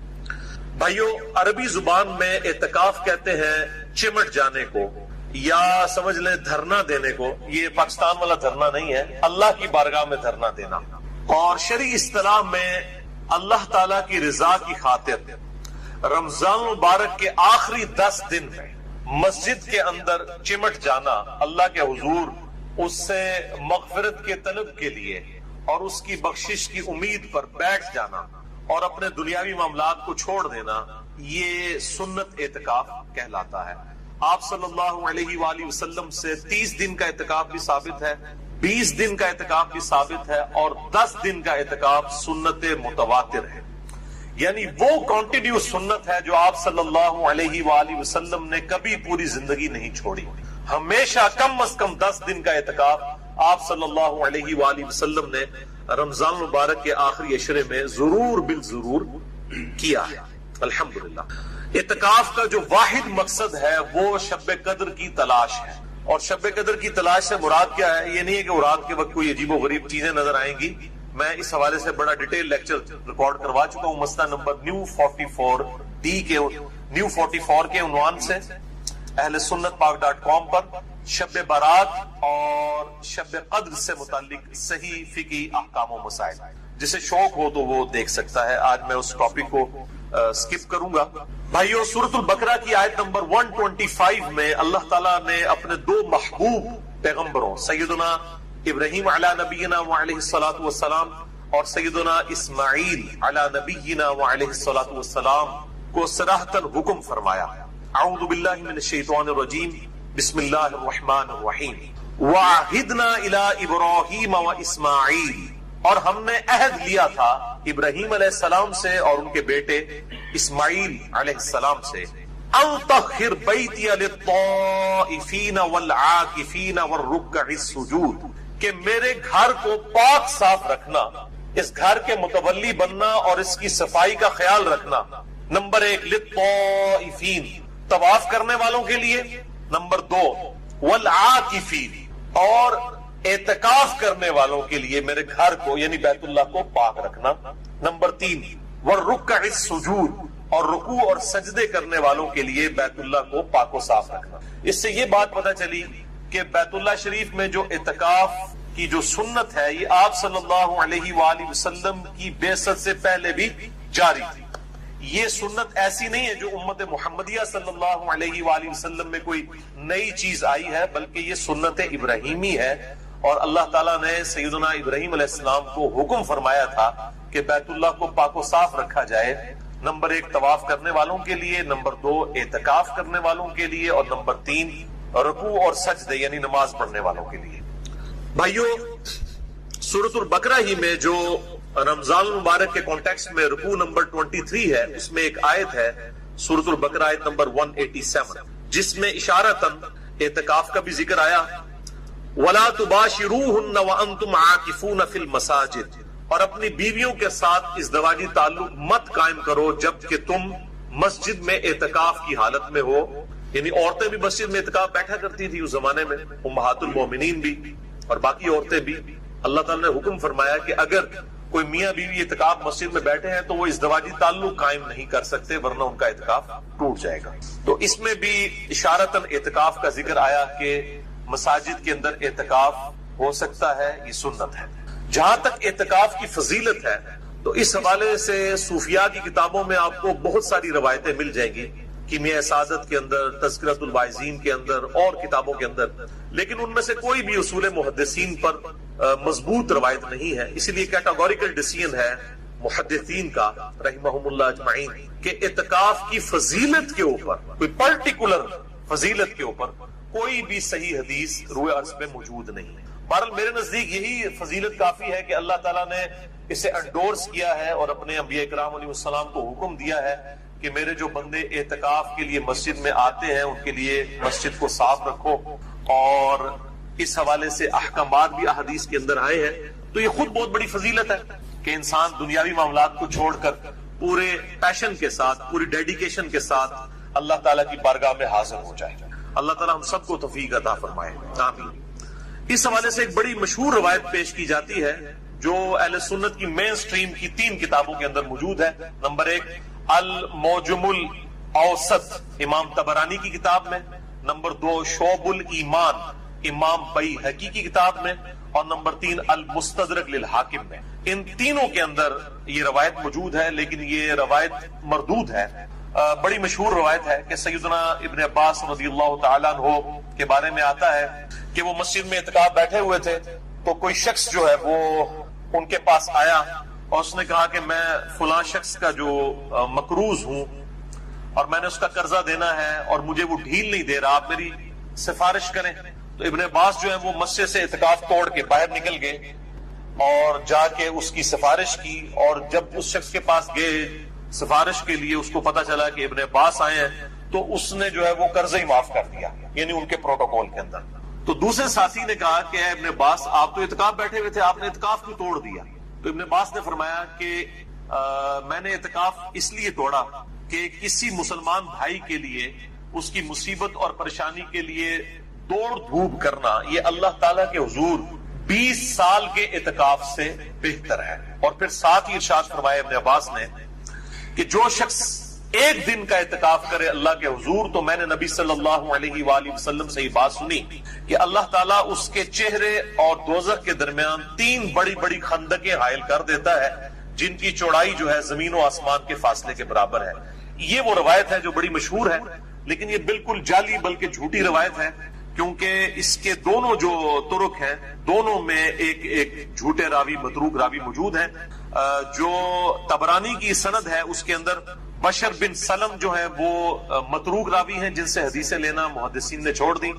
بھائیو، عربی زبان میں اعتکاف کہتے ہیں چمٹ جانے کو، یا سمجھ لیں دھرنا دینے کو. یہ پاکستان والا دھرنا نہیں ہے، اللہ کی بارگاہ میں دھرنا دینا. اور شرعی اصطلاح میں اللہ تعالی کی رضا کی خاطر رمضان مبارک کے آخری 10 دن میں مسجد کے اندر چمٹ جانا، اللہ کے حضور اس سے مغفرت کے طلب کے لیے اور اس کی بخشش کی امید پر بیٹھ جانا اور اپنے دنیاوی معاملات کو چھوڑ دینا، یہ سنت اعتکاف کہلاتا ہے. آپ صلی اللہ علیہ وآلہ وسلم سے 30 دن کا اعتکاف بھی ثابت ہے، 20 دن کا اعتکاف بھی ثابت ہے، اور 10 دن کا اعتکاف سنت متواتر ہے. یعنی وہ کنٹینیو سنت ہے جو آپ صلی اللہ علیہ وآلہ وسلم نے کبھی پوری زندگی نہیں چھوڑی. ہمیشہ کم از کم 10 دن کا اعتکاف آپ صلی اللہ علیہ وآلہ وسلم نے رمضان مبارک کے آخری عشرے میں ضرور بالضرور کیا ہے. الحمدللہ. اعتکاف کا جو واحد مقصد ہے وہ شب قدر کی تلاش ہے. اور شب قدر کی تلاش سے مراد کیا ہے؟ یہ نہیں ہے کہ رات کے وقت کوئی عجیب و غریب چیزیں نظر آئیں گی. میں اس حوالے سے بڑا ڈیٹیل لیکچر ریکارڈ کروا چکا ہوں، مسئلہ نمبر نیو 44 کے عنوان سے اہل سنت پاک.com پر شب بارات اور شب قدر سے متعلق صحیح فقہی احکام و مسائل. جسے شوق ہو تو وہ دیکھ سکتا ہے. آج میں اس ٹاپک کو سکپ کروں گا. بھائیو، سورۃ البقرہ کی آیت نمبر 125 میں اللہ تعالیٰ نے اپنے 2 محبوب پیغمبروں سیدنا ابراہیم علی نبینا وعلیہ الصلوۃ والسلام اور سیدنا اسماعیل علی نبینا وعلیہ الصلوۃ والسلام کو صراحتاً حکم فرمایا. اعوذ باللہ من الشیطان الرجیم، بسم اللہ الرحمن الرحیم. وعہدنا الی ابراہیم و اسماعیل، اور ہم نے عہد لیا تھا ابراہیم علیہ السلام سے اور ان کے بیٹے اسماعیل علیہ السلام سے، ان طہر بیتی للطائفین والعاکفین والرکع السجود، کہ میرے گھر کو پاک صاف رکھنا، اس گھر کے متولی بننا اور اس کی صفائی کا خیال رکھنا. نمبر 1 للطائفین، طواف کرنے والوں کے لیے. نمبر 2 والعاکفین، اور اعتکاف کرنے والوں کے لیے میرے گھر کو یعنی بیت اللہ کو پاک رکھنا. نمبر 3 والرکع السجود، اور رکوع اور سجدے کرنے والوں کے لیے بیت اللہ کو پاک و صاف رکھنا. اس سے یہ بات پتہ چلی کہ بیت اللہ شریف میں جو اعتکاف کی جو سنت ہے یہ آپ صلی اللہ علیہ وآلہ وسلم کی بعثت سے پہلے بھی جاری تھی. یہ سنت ایسی نہیں ہے جو امت محمدیہ صلی اللہ علیہ وآلہ وسلم میں کوئی نئی چیز آئی ہے، بلکہ یہ سنت ابراہیمی ہے. اور اللہ تعالیٰ نے سیدنا ابراہیم علیہ السلام کو حکم فرمایا تھا کہ بیت اللہ کو پاک و صاف رکھا جائے. نمبر 1 طواف کرنے والوں کے لیے، نمبر 2 اعتکاف کرنے والوں کے لیے، اور نمبر 3 رکوع اور سجدے یعنی نماز پڑھنے والوں کے لیے. بھائیو، سورۃ البقرہ ہی میں جو رمضان المبارک کے کانٹیکسٹ میں رکوع نمبر 23 ہے، اس میں ایک آیت ہے سورۃ البقرہ آیت نمبر 187 جس میں اشارتاً اعتکاف کا بھی ذکر آیا. وَلَا تُبَاشِرُوهُنَّ وَأَنْتُمْ عَاكِفُونَ فِي الْمَسَاجِدِ، اور اپنی بیویوں کے ساتھ ازدواجی تعلق مت قائم کرو جبکہ تم مسجد میں اعتکاف کی حالت میں ہو. یعنی عورتیں بھی مسجد میں اعتکاف بیٹھا کرتی تھی اس زمانے میں، امہات المومنین بھی. اور باقی عورتیں بھی. اللہ تعالیٰ نے حکم فرمایا کہ اگر کوئی میاں بیوی اعتکاف مسجد میں بیٹھے ہیں تو وہ ازدواجی تعلق قائم نہیں کر سکتے ورنہ ان کا اعتکاف ٹوٹ جائے گا. تو اس میں بھی اشارتاً اعتکاف کا ذکر آیا کہ مساجد کے اندر اعتکاف ہو سکتا ہے، یہ سنت ہے. جہاں تک اعتکاف کی فضیلت ہے تو اس حوالے سے صوفیاء کی کتابوں میں آپ کو بہت ساری روایتیں مل جائیں گی، کیمیاء سعادت کے اندر، تذکرۃ الواعظین کے اندر اور کتابوں کے اندر، لیکن ان میں سے کوئی بھی اصول محدثین پر مضبوط روایت نہیں ہے. اسی لیے کیٹاگوریکل ڈیسیژن ہے محدثین کا رحمہم اللہ اجمعین کہ اعتکاف کی فضیلت کے اوپر، کوئی پرٹیکولر فضیلت کے اوپر کوئی بھی صحیح حدیث روئے عرض پہ موجود نہیں ہے. بہرحال میرے نزدیک یہی فضیلت کافی ہے کہ اللہ تعالیٰ نے اسے انڈورس کیا ہے اور اپنے انبیاء کرام علیہ السلام کو حکم دیا ہے کہ میرے جو بندے اعتکاف کے لیے مسجد میں آتے ہیں ان کے لیے مسجد کو صاف رکھو. اور اس حوالے سے احکامات بھی احادیث کے اندر آئے ہیں. تو یہ خود بہت بڑی فضیلت ہے کہ انسان دنیاوی معاملات کو چھوڑ کر پورے پیشن کے ساتھ، پوری ڈیڈیکیشن کے ساتھ اللہ تعالیٰ کی بارگاہ میں حاضر ہو جائے. اللہ تعالیٰ ہم سب کو توفیق عطا فرمائے، آمین. اس حوالے سے ایک بڑی مشہور روایت پیش کی جاتی ہے جو اہل سنت کی مین سٹریم کی 3 کتابوں کے اندر موجود ہے. نمبر 1 الموجم الاوسط امام طبرانی کی کتاب میں، نمبر 2 شعب الایمان امام بیہقی کی کتاب میں، اور نمبر 3 المستدرک للحاکم میں. ان تینوں کے اندر یہ روایت موجود ہے، لیکن یہ روایت مردود ہے. بڑی مشہور روایت ہے کہ سیدنا ابن عباس رضی اللہ تعالیٰ عنہ کے بارے میں آتا ہے کہ وہ مسجد میں اعتکاف بیٹھے ہوئے تھے تو کوئی شخص جو ہے وہ ان کے پاس آیا اور اس نے کہا کہ میں فلاں شخص کا جو مقروض ہوں اور میں نے اس کا قرضہ دینا ہے اور مجھے وہ ڈھیل نہیں دے رہا، آپ میری سفارش کریں. تو ابن عباس جو ہے وہ مسجد سے اعتکاف توڑ کے باہر نکل گئے اور جا کے اس کی سفارش کی. اور جب اس شخص کے پاس گئے سفارش کے لیے، اس کو پتا چلا کہ ابن عباس آئے ہیں تو اس نے جو ہے وہ قرضہ ہی معاف کر دیا، یعنی ان کے پروٹوکول کے اندر. تو دوسرے ساتھی نے کہا کہ اے ابن عباس، آپ تو اعتکاف بیٹھے ہوئے تھے، آپ نے اعتکاف کیوں توڑ دیا؟ تو ابن عباس نے فرمایا کہ میں نے اعتکاف اس لیے توڑا کہ کسی مسلمان بھائی کے لیے اس کی مصیبت اور پریشانی کے لیے دوڑ دھوپ کرنا یہ اللہ تعالیٰ کے حضور 20 سال کے اعتکاف سے بہتر ہے. اور پھر ساتھ ہی ارشاد فرمایا ابن عباس نے کہ جو شخص ایک دن کا اعتکاف کرے اللہ کے حضور، تو میں نے نبی صلی اللہ علیہ وآلہ وسلم سے یہ بات سنی کہ اللہ تعالیٰ اس کے چہرے اور دوزخ کے درمیان 3 بڑی بڑی خندقیں حائل کر دیتا ہے جن کی چوڑائی جو ہے زمین و آسمان کے فاصلے کے برابر ہے. یہ وہ روایت ہے جو بڑی مشہور ہے، لیکن یہ بالکل جعلی بلکہ جھوٹی روایت ہے، کیونکہ اس کے دونوں جو طرق ہیں دونوں میں ایک جھوٹے راوی، متروک راوی موجود ہیں. جو طبرانی کی سند ہے اس کے اندر بشر بن سلم جو ہے وہ متروک راوی ہیں جن سے حدیثیں لینا محدثین نے چھوڑ دی.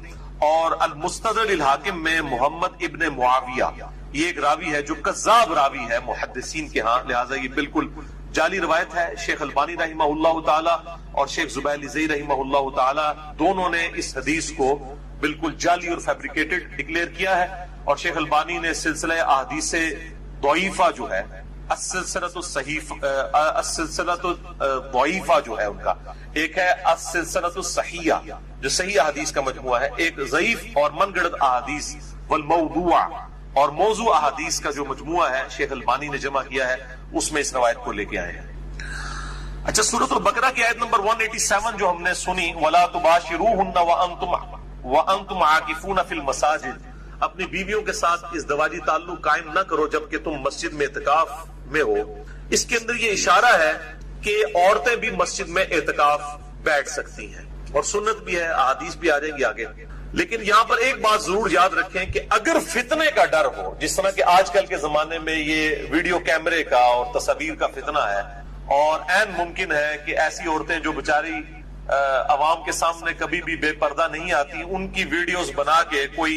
اور المستدرک للحاکم میں محمد ابن معاویہ یہ ایک راوی ہے جو کذاب راوی ہے محدثین کے ہاں، لہٰذا یہ بالکل جعلی روایت ہے. شیخ البانی رحمہ اللہ تعالی اور شیخ زبیر زئی رحمہ اللہ تعالی دونوں نے اس حدیث کو بالکل جعلی اور فیبریکیٹڈ ڈکلیئر کیا ہے. اور شیخ البانی نے سلسلہ احادیث ضعیفہ جو ہے، السلسلۃ الضعیفہ جو ہے ان کا، ایک ہے السلسلۃ الصحیحہ جو صحیح احادیث کا مجموعہ ہے، ایک ضعیف اور من گڑت احادیث والموضوع اور موضوع احادیث کا جو مجموعہ ہے شیخ البانی نے جمع کیا ہے، اس میں اس روایت کو لے کے آئے ہیں. اچھا، سورۃ البقرہ کی آیت نمبر 187 جو ہم نے سنی، وَلَا تُبَاشِرُوهُنَّ وَأَنْتُمْ عَاكِفُونَ فِي الْمَسَاجِدِ، اپنی بیویوں کے ساتھ ازدواجی تعلق قائم نہ کرو جبکہ تم مسجد میں اعتکاف میں ہو. اس کے اندر یہ اشارہ ہے کہ عورتیں بھی مسجد میں اعتکاف بیٹھ سکتی ہیں اور سنت بھی ہے، احادیث بھی آ جائیں گی آگے. لیکن یہاں پر ایک بات ضرور یاد رکھیں کہ اگر فتنے کا ڈر ہو، جس طرح کہ آج کل کے زمانے میں یہ ویڈیو کیمرے کا اور تصاویر کا فتنہ ہے، اور عین ممکن ہے کہ ایسی عورتیں جو بیچاری عوام کے سامنے کبھی بھی بے پردہ نہیں آتی، ان کی ویڈیوز بنا کے کوئی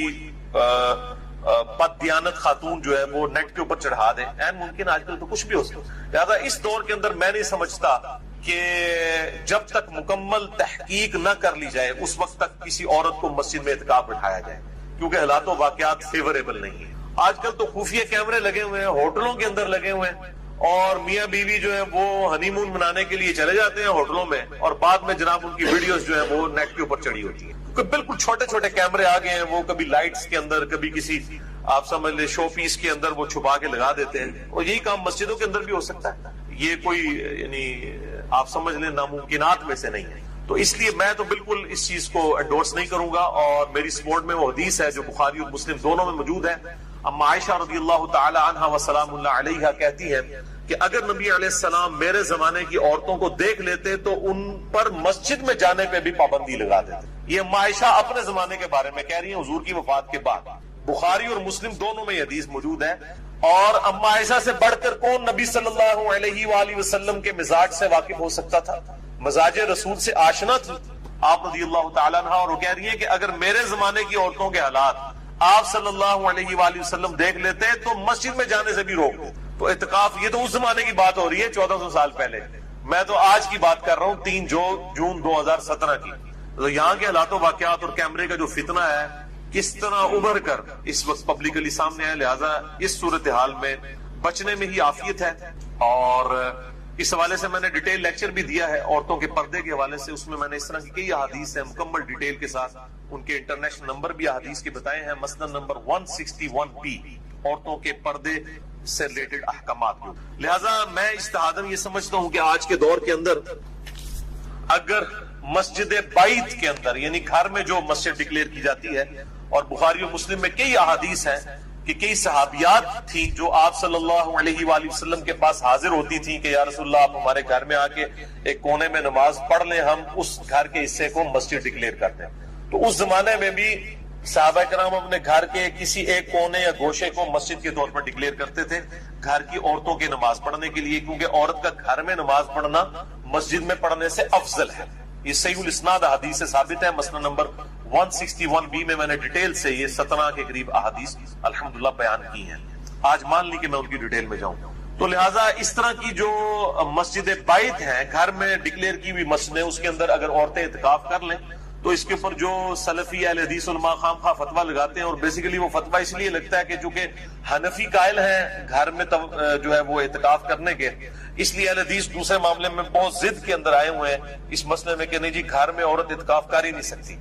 بد دیانت خاتون جو ہے وہ نیٹ کے اوپر چڑھا دیں، عین ممکن آج کل تو کچھ بھی ہو سکتا. لہٰذا اس دور کے اندر میں نہیں سمجھتا کہ جب تک مکمل تحقیق نہ کر لی جائے اس وقت تک کسی عورت کو مسجد میں اعتکاف بٹھایا جائے، کیونکہ حالات و واقعات فیوریبل نہیں ہیں. آج کل تو خفیہ کیمرے لگے ہوئے ہیں، ہوٹلوں کے اندر لگے ہوئے ہیں، اور میاں بیوی جو ہے وہ ہنی مون منانے کے لیے چلے جاتے ہیں ہوٹلوں میں، اور بعد میں جناب ان کی ویڈیوز جو ہے وہ نیٹ کے اوپر چڑھی ہوتی ہیں. بالکل چھوٹے چھوٹے کیمرے آ گئے ہیں، وہ کبھی لائٹس کے اندر، کبھی کسی آپ سمجھ لیں شو پیس کے اندر وہ چھپا کے لگا دیتے ہیں، اور یہی کام مسجدوں کے اندر بھی ہو سکتا ہے. یہ کوئی یعنی آپ سمجھ لیں ناممکنات میں سے نہیں ہے. تو اس لیے میں تو بالکل اس چیز کو انڈورس نہیں کروں گا، اور میری سپورٹ میں وہ حدیث ہے جو بخاری اور مسلم دونوں میں موجود ہے. اما عائشہ رضی اللہ تعالی عنہا وسلام اللہ علیہا کہتی ہے کہ اگر نبی علیہ السلام میرے زمانے کی عورتوں کو دیکھ لیتے تو ان پر مسجد میں جانے پہ بھی پابندی لگا دیتے. یہ اما عائشہ اپنے زمانے کے بارے میں کہہ رہی ہیں حضور کی وفات کے بعد. بخاری اور مسلم دونوں میں یہ حدیث موجود ہے. اور اما عائشہ سے بڑھ کر کون نبی صلی اللہ علیہ وآلہ وسلم کے مزاج سے واقف ہو سکتا تھا، مزاج رسول سے آشنا تھی آپ رضی اللہ تعالیٰ عنہ. اور وہ کہہ رہی ہے کہ اگر میرے زمانے کی عورتوں کے حالات آپ صلی اللہ علیہ وآلہ وسلم دیکھ لیتے تو مسجد میں جانے سے بھی روک دیتے. تو اعتکاف یہ تو اس زمانے کی بات ہو رہی ہے 1400 سال پہلے. میں تو آج کی بات کر رہا ہوں 3 جون 2017 کی. تو یہاں کے حالات و واقعات اور کیمرے کا جو فتنہ ہے کس طرح ابھر کر اس وقت پبلکلی سامنے آئے، لہٰذا اس صورتحال میں بچنے میں ہی عافیت ہے. اور اس حوالے سے میں نے ڈیٹیل لیکچر بھی دیا ہے عورتوں کے پردے کے حوالے سے. اس میں نے اس طرح کی کئی احادیث ہیں مکمل ڈیٹیل کے ساتھ، ان کے انٹرنیشنل نمبر بھی احادیث کے بتائے ہیں. مسند نمبر 161P عورتوں کے پردے سے ریلیٹڈ احکامات. لہذا میں اجتہاداً یہ سمجھتا ہوں کہ آج کے دور کے اندر اگر مسجد بیت کے اندر یعنی گھر میں جو مسجد ڈکلیئر کی جاتی ہے، اور بخاری اور مسلم میں کئی احادیث ہیں کہ کئی صحابیات تھیں جو آپ صلی اللہ علیہ وآلہ وسلم کے پاس حاضر ہوتی تھیں کہ یا رسول اللہ آپ ہمارے گھر میں آ کے ایک کونے میں نماز پڑھ لیں، ہم اس گھر کے حصے کو مسجد ڈکلیئر کرتے ہیں. تو اس زمانے میں بھی صحابہ کرام اپنے گھر کے کسی ایک کونے یا گوشے کو مسجد کے طور پر ڈکلیئر کرتے تھے گھر کی عورتوں کی نماز پڑھنے کے لیے، کیونکہ عورت کا گھر میں نماز پڑھنا مسجد میں پڑھنے سے افضل ہے. یہ صحیح الاسناد احادیث سے ثابت ہے. مسند نمبر 161B میں نے ڈیٹیل سے یہ 17 کے قریب احادیث الحمدللہ بیان کی ہیں. آج مان لی کہ میں ان کی ڈیٹیل میں جاؤں. تو لہٰذا اس طرح کی جو مسجد بیت ہیں گھر میں ڈکلیئر کی ہوئی مسجدیں، اس کے اندر اگر عورتیں اعتکاف کر لیں تو اس کے اوپر جو سلفی اہل حدیث علماء خام خواہ فتویٰ لگاتے ہیں، اور بیسیکلی وہ فتویٰ اس لیے لگتا ہے کہ چونکہ حنفی قائل ہیں گھر میں جو ہے وہ اعتکاف کرنے کے، اس لیے اہل حدیث دوسرے معاملے میں بہت ضد کے اندر آئے ہوئے ہیں اس مسئلے میں کہ نہیں جی گھر میں عورت اعتکاف کر ہی نہیں سکتی،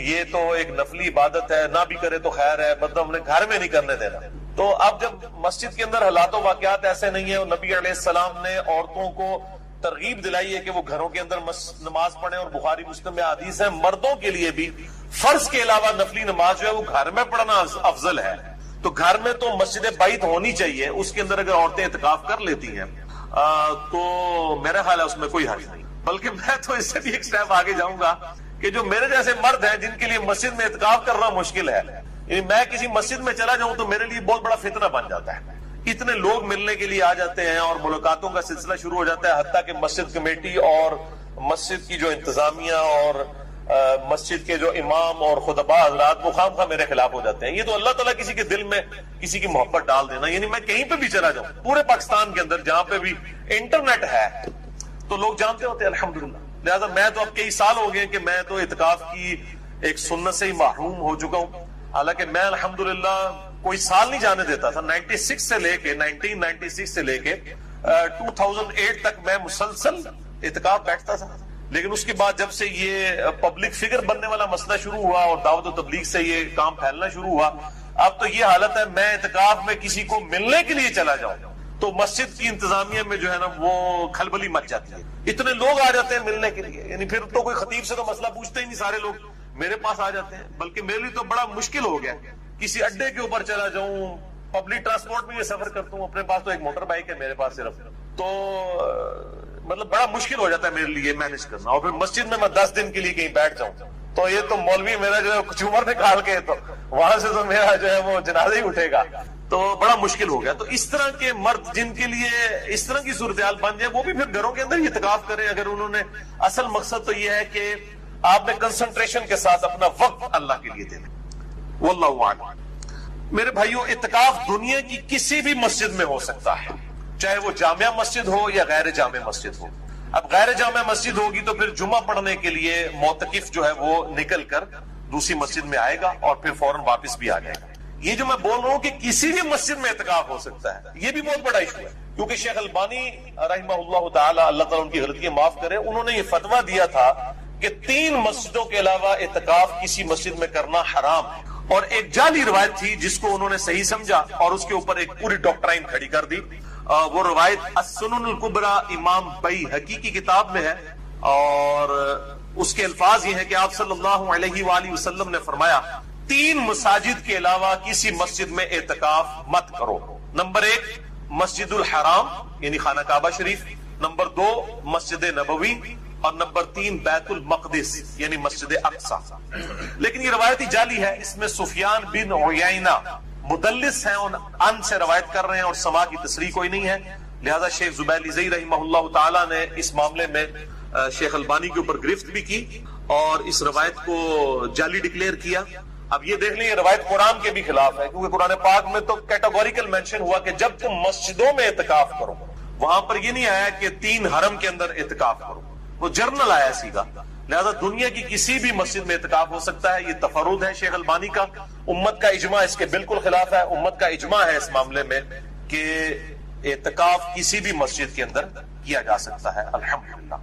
یہ تو ایک نفلی عبادت ہے، نہ بھی کرے تو خیر ہے، مطلب ہم نے گھر میں نہیں کرنے دینا. تو اب جب مسجد کے اندر حالات و واقعات ایسے نہیں ہیں، اور نبی علیہ السلام نے عورتوں کو ترغیب دلائی ہے کہ وہ گھروں کے اندر نماز پڑھیں، اور بخاری مسلم میں حدیث ہے مردوں کے لیے بھی فرض کے علاوہ نفلی نماز جو ہے وہ گھر میں پڑھنا افضل ہے. تو گھر میں تو مسجد بیت ہونی چاہیے، اس کے اندر اگر عورتیں اعتکاف کر لیتی ہیں تو میرا خیال ہے اس میں کوئی حرج نہیں. بلکہ میں تو اس سے بھی ایک سٹیپ آگے جاؤں گا کہ جو میرے جیسے مرد ہیں جن کے لیے مسجد میں اعتکاف کرنا مشکل ہے، یعنی میں کسی مسجد میں چلا جاؤں تو میرے لیے بہت بڑا فتنہ بن جاتا ہے. اتنے لوگ ملنے کے لیے آ جاتے ہیں اور ملاقاتوں کا سلسلہ شروع ہو جاتا ہے، حتیٰ کہ مسجد کمیٹی اور مسجد کی جو انتظامیہ اور مسجد کے جو امام اور خطباء حضرات وہ خام خواہ میرے خلاف ہو جاتے ہیں. یہ تو اللہ تعالیٰ کسی کے دل میں کسی کی محبت ڈال دینا. یعنی میں کہیں پہ بھی چلا جاؤں پورے پاکستان کے اندر جہاں پہ بھی انٹرنیٹ ہے تو لوگ جانتے ہوتے ہیں الحمدللہ. لہٰذا میں تو اب کئی سال ہو گئے کہ میں تو اعتکاف کی ایک سنت سے ہی محروم ہو چکا ہوں. حالانکہ میں الحمدللہ کوئی سال نہیں جانے دیتا تھا. 1996 سے لے کے 2008 تک میں مسلسل اعتکاف بیٹھتا تھا. لیکن اس کے بعد جب سے یہ پبلک فگر بننے والا مسئلہ شروع ہوا اور دعوت و تبلیغ سے یہ کام پھیلنا شروع ہوا، اب تو یہ حالت ہے میں اعتکاف میں کسی کو ملنے کے لیے چلا جاؤں تو مسجد کی انتظامیہ میں جو ہے نا وہ کھلبلی مچ جاتی ہے. اتنے لوگ آ جاتے ہیں ملنے کے لیے، یعنی پھر تو کوئی خطیب سے تو مسئلہ پوچھتے ہی نہیں، سارے لوگ میرے پاس آ جاتے ہیں. بلکہ میرے لیے تو بڑا مشکل ہو گیا کسی اڈے کے اوپر چلا جاؤں. پبلک ٹرانسپورٹ میں یہ سفر کرتا ہوں، اپنے پاس تو ایک موٹر بائک ہے میرے پاس صرف، تو مطلب بڑا مشکل ہو جاتا ہے میرے لیے مینج کرنا. اور پھر مسجد میں 10 دن کے لیے کہیں بیٹھ جاؤں تو یہ تو مولوی میرا جو ہے کچھ عمر نکال کے تو وہاں سے تو میرا جو ہے وہ جنازہ ہی اٹھے گا، تو بڑا مشکل ہو گیا. تو اس طرح کے مرد جن کے لیے اس طرح کی صورتحال بن جائے وہ بھی پھر گھروں کے اندر ہی اعتکاف کریں اگر انہوں نے. اصل مقصد تو یہ ہے کہ آپ نے کنسنٹریشن کے ساتھ اپنا وقت اللہ کے لیے دینا. واللہ اعلم. میرے بھائیوں، اعتکاف دنیا کی کسی بھی مسجد میں ہو سکتا ہے، چاہے وہ جامع مسجد ہو یا غیر جامع مسجد ہو. اب غیر جامع مسجد ہوگی تو پھر جمعہ پڑھنے کے لیے معتکف جو ہے وہ نکل کر دوسری مسجد میں آئے گا اور پھر فوراً واپس بھی آ جائے گا. یہ جو میں بول رہا ہوں کہ کسی بھی مسجد میں اعتکاف ہو سکتا ہے، یہ بھی بہت بڑا ایشو ہے. کیونکہ شیخ البانی رحمہ اللہ تعالی، اللہ تعالیٰ ان کی غلطیاں معاف کرے، انہوں نے یہ فتویٰ دیا تھا کہ 3 مسجدوں کے علاوہ اعتکاف کسی مسجد میں کرنا حرام ہے. اور ایک جعلی روایت تھی جس کو انہوں نے صحیح سمجھا اور اس کے اوپر ایک پوری ڈاکٹرائن کھڑی کر دی. وہ روایت السنن الکبریٰ امام بیہقی کی کتاب میں ہے, اور اس کے الفاظ یہ ہیں کہ آپ صلی اللہ علیہ وآلہ وسلم نے فرمایا 3 مساجد کے علاوہ کسی مسجد میں اعتکاف مت کرو. نمبر 1 مسجد الحرام یعنی خانہ کعبہ شریف, نمبر 2 مسجد نبوی, اور نمبر 3 بیت المقدس یعنی مسجد اقصی. لیکن یہ روایتی جعلی ہے, اس میں سفیان بن عیینہ مدلس ہیں, ان سے روایت کر رہے ہیں اور سما کی تصریح کوئی نہیں ہے. لہذا شیخ زبیلیزئی رحمہ اللہ تعالی نے اس معاملے میں شیخ البانی کے اوپر گرفت بھی کی اور اس روایت کو جعلی ڈکلیئر کیا. اب یہ دیکھ لیں یہ روایت قرآن کے بھی خلاف ہے, کیونکہ قرآن پاک میں تو کیٹیگوریکل مینشن ہوا کہ جب تم مسجدوں میں اعتکاف کرو, وہاں پر یہ نہیں آیا کہ 3 حرم کے اندر اعتکاف کرو, وہ جرنل آیا سیدھا. لہذا دنیا کی کسی بھی مسجد میں اعتکاف ہو سکتا ہے. یہ تفرد ہے شیخ البانی کا, امت کا اجماع اس کے بالکل خلاف ہے. امت کا اجماع ہے اس معاملے میں کہ اعتکاف کسی بھی مسجد کے اندر کیا جا سکتا ہے الحمدللہ.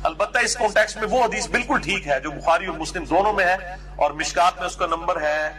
البتہ اس کانٹیکسٹ میں وہ حدیث بالکل ٹھیک ہے جو بخاری اور مسلم دونوں میں ہے, اور مشکات میں اس کا نمبر ہے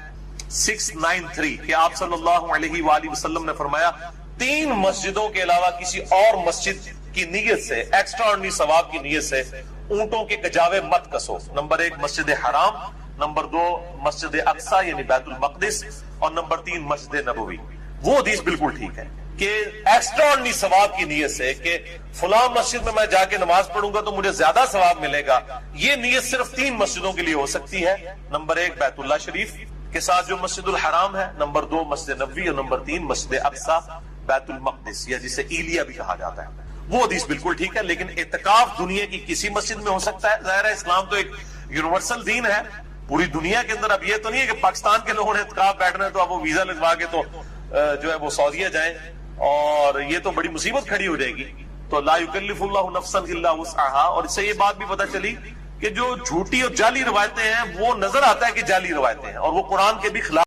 693 کہ آپ صلی اللہ علیہ وآلہ وسلم نے فرمایا 3 مسجدوں کے علاوہ کسی اور مسجد کی نیت سے, ایکسٹرا آرڈنری ثواب کی نیت سے اونٹوں کے کجاوے مت کسو. نمبر 1 مسجد حرام, نمبر 2 مسجد اقصی یعنی بیت المقدس, اور نمبر 3 مسجد نبوی. وہ حدیث بالکل ٹھیک ہے کہ ایکسٹرا آرڈنری ثواب کی نیت سے کہ فلاں مسجد میں جا کے نماز پڑھوں گا تو مجھے زیادہ ثواب ملے گا, یہ نیت صرف 3 مسجدوں کے لیے ہو سکتی ہے. نمبر 1 بیت اللہ شریف کے ساتھ جو مسجد الحرام ہے, نمبر 2 مسجد نبوی, اور نمبر 3 مسجد اقصی بیت المقدس یا جسے ایلیا بھی کہا جاتا ہے. وہ حدیث بالکل ٹھیک ہے. لیکن اعتکاف دنیا کی کسی مسجد میں ہو سکتا ہے. ظاہر ہے اسلام تو ایک یونیورسل دین ہے پوری دنیا کے اندر. اب یہ تو نہیں ہے کہ پاکستان کے لوگوں نے اعتکاف بیٹھنا ہے تو اب وہ ویزا لگوا کے تو جو ہے وہ سعودیہ جائیں, اور یہ تو بڑی مصیبت کھڑی ہو جائے گی. تو لا یکلف اللہ نفسا الا وسعها. اور اس سے یہ بات بھی پتہ چلی کہ جو جھوٹی اور جعلی روایتیں ہیں وہ نظر آتا ہے کہ جعلی روایتیں ہیں, اور وہ قرآن کے بھی خلاف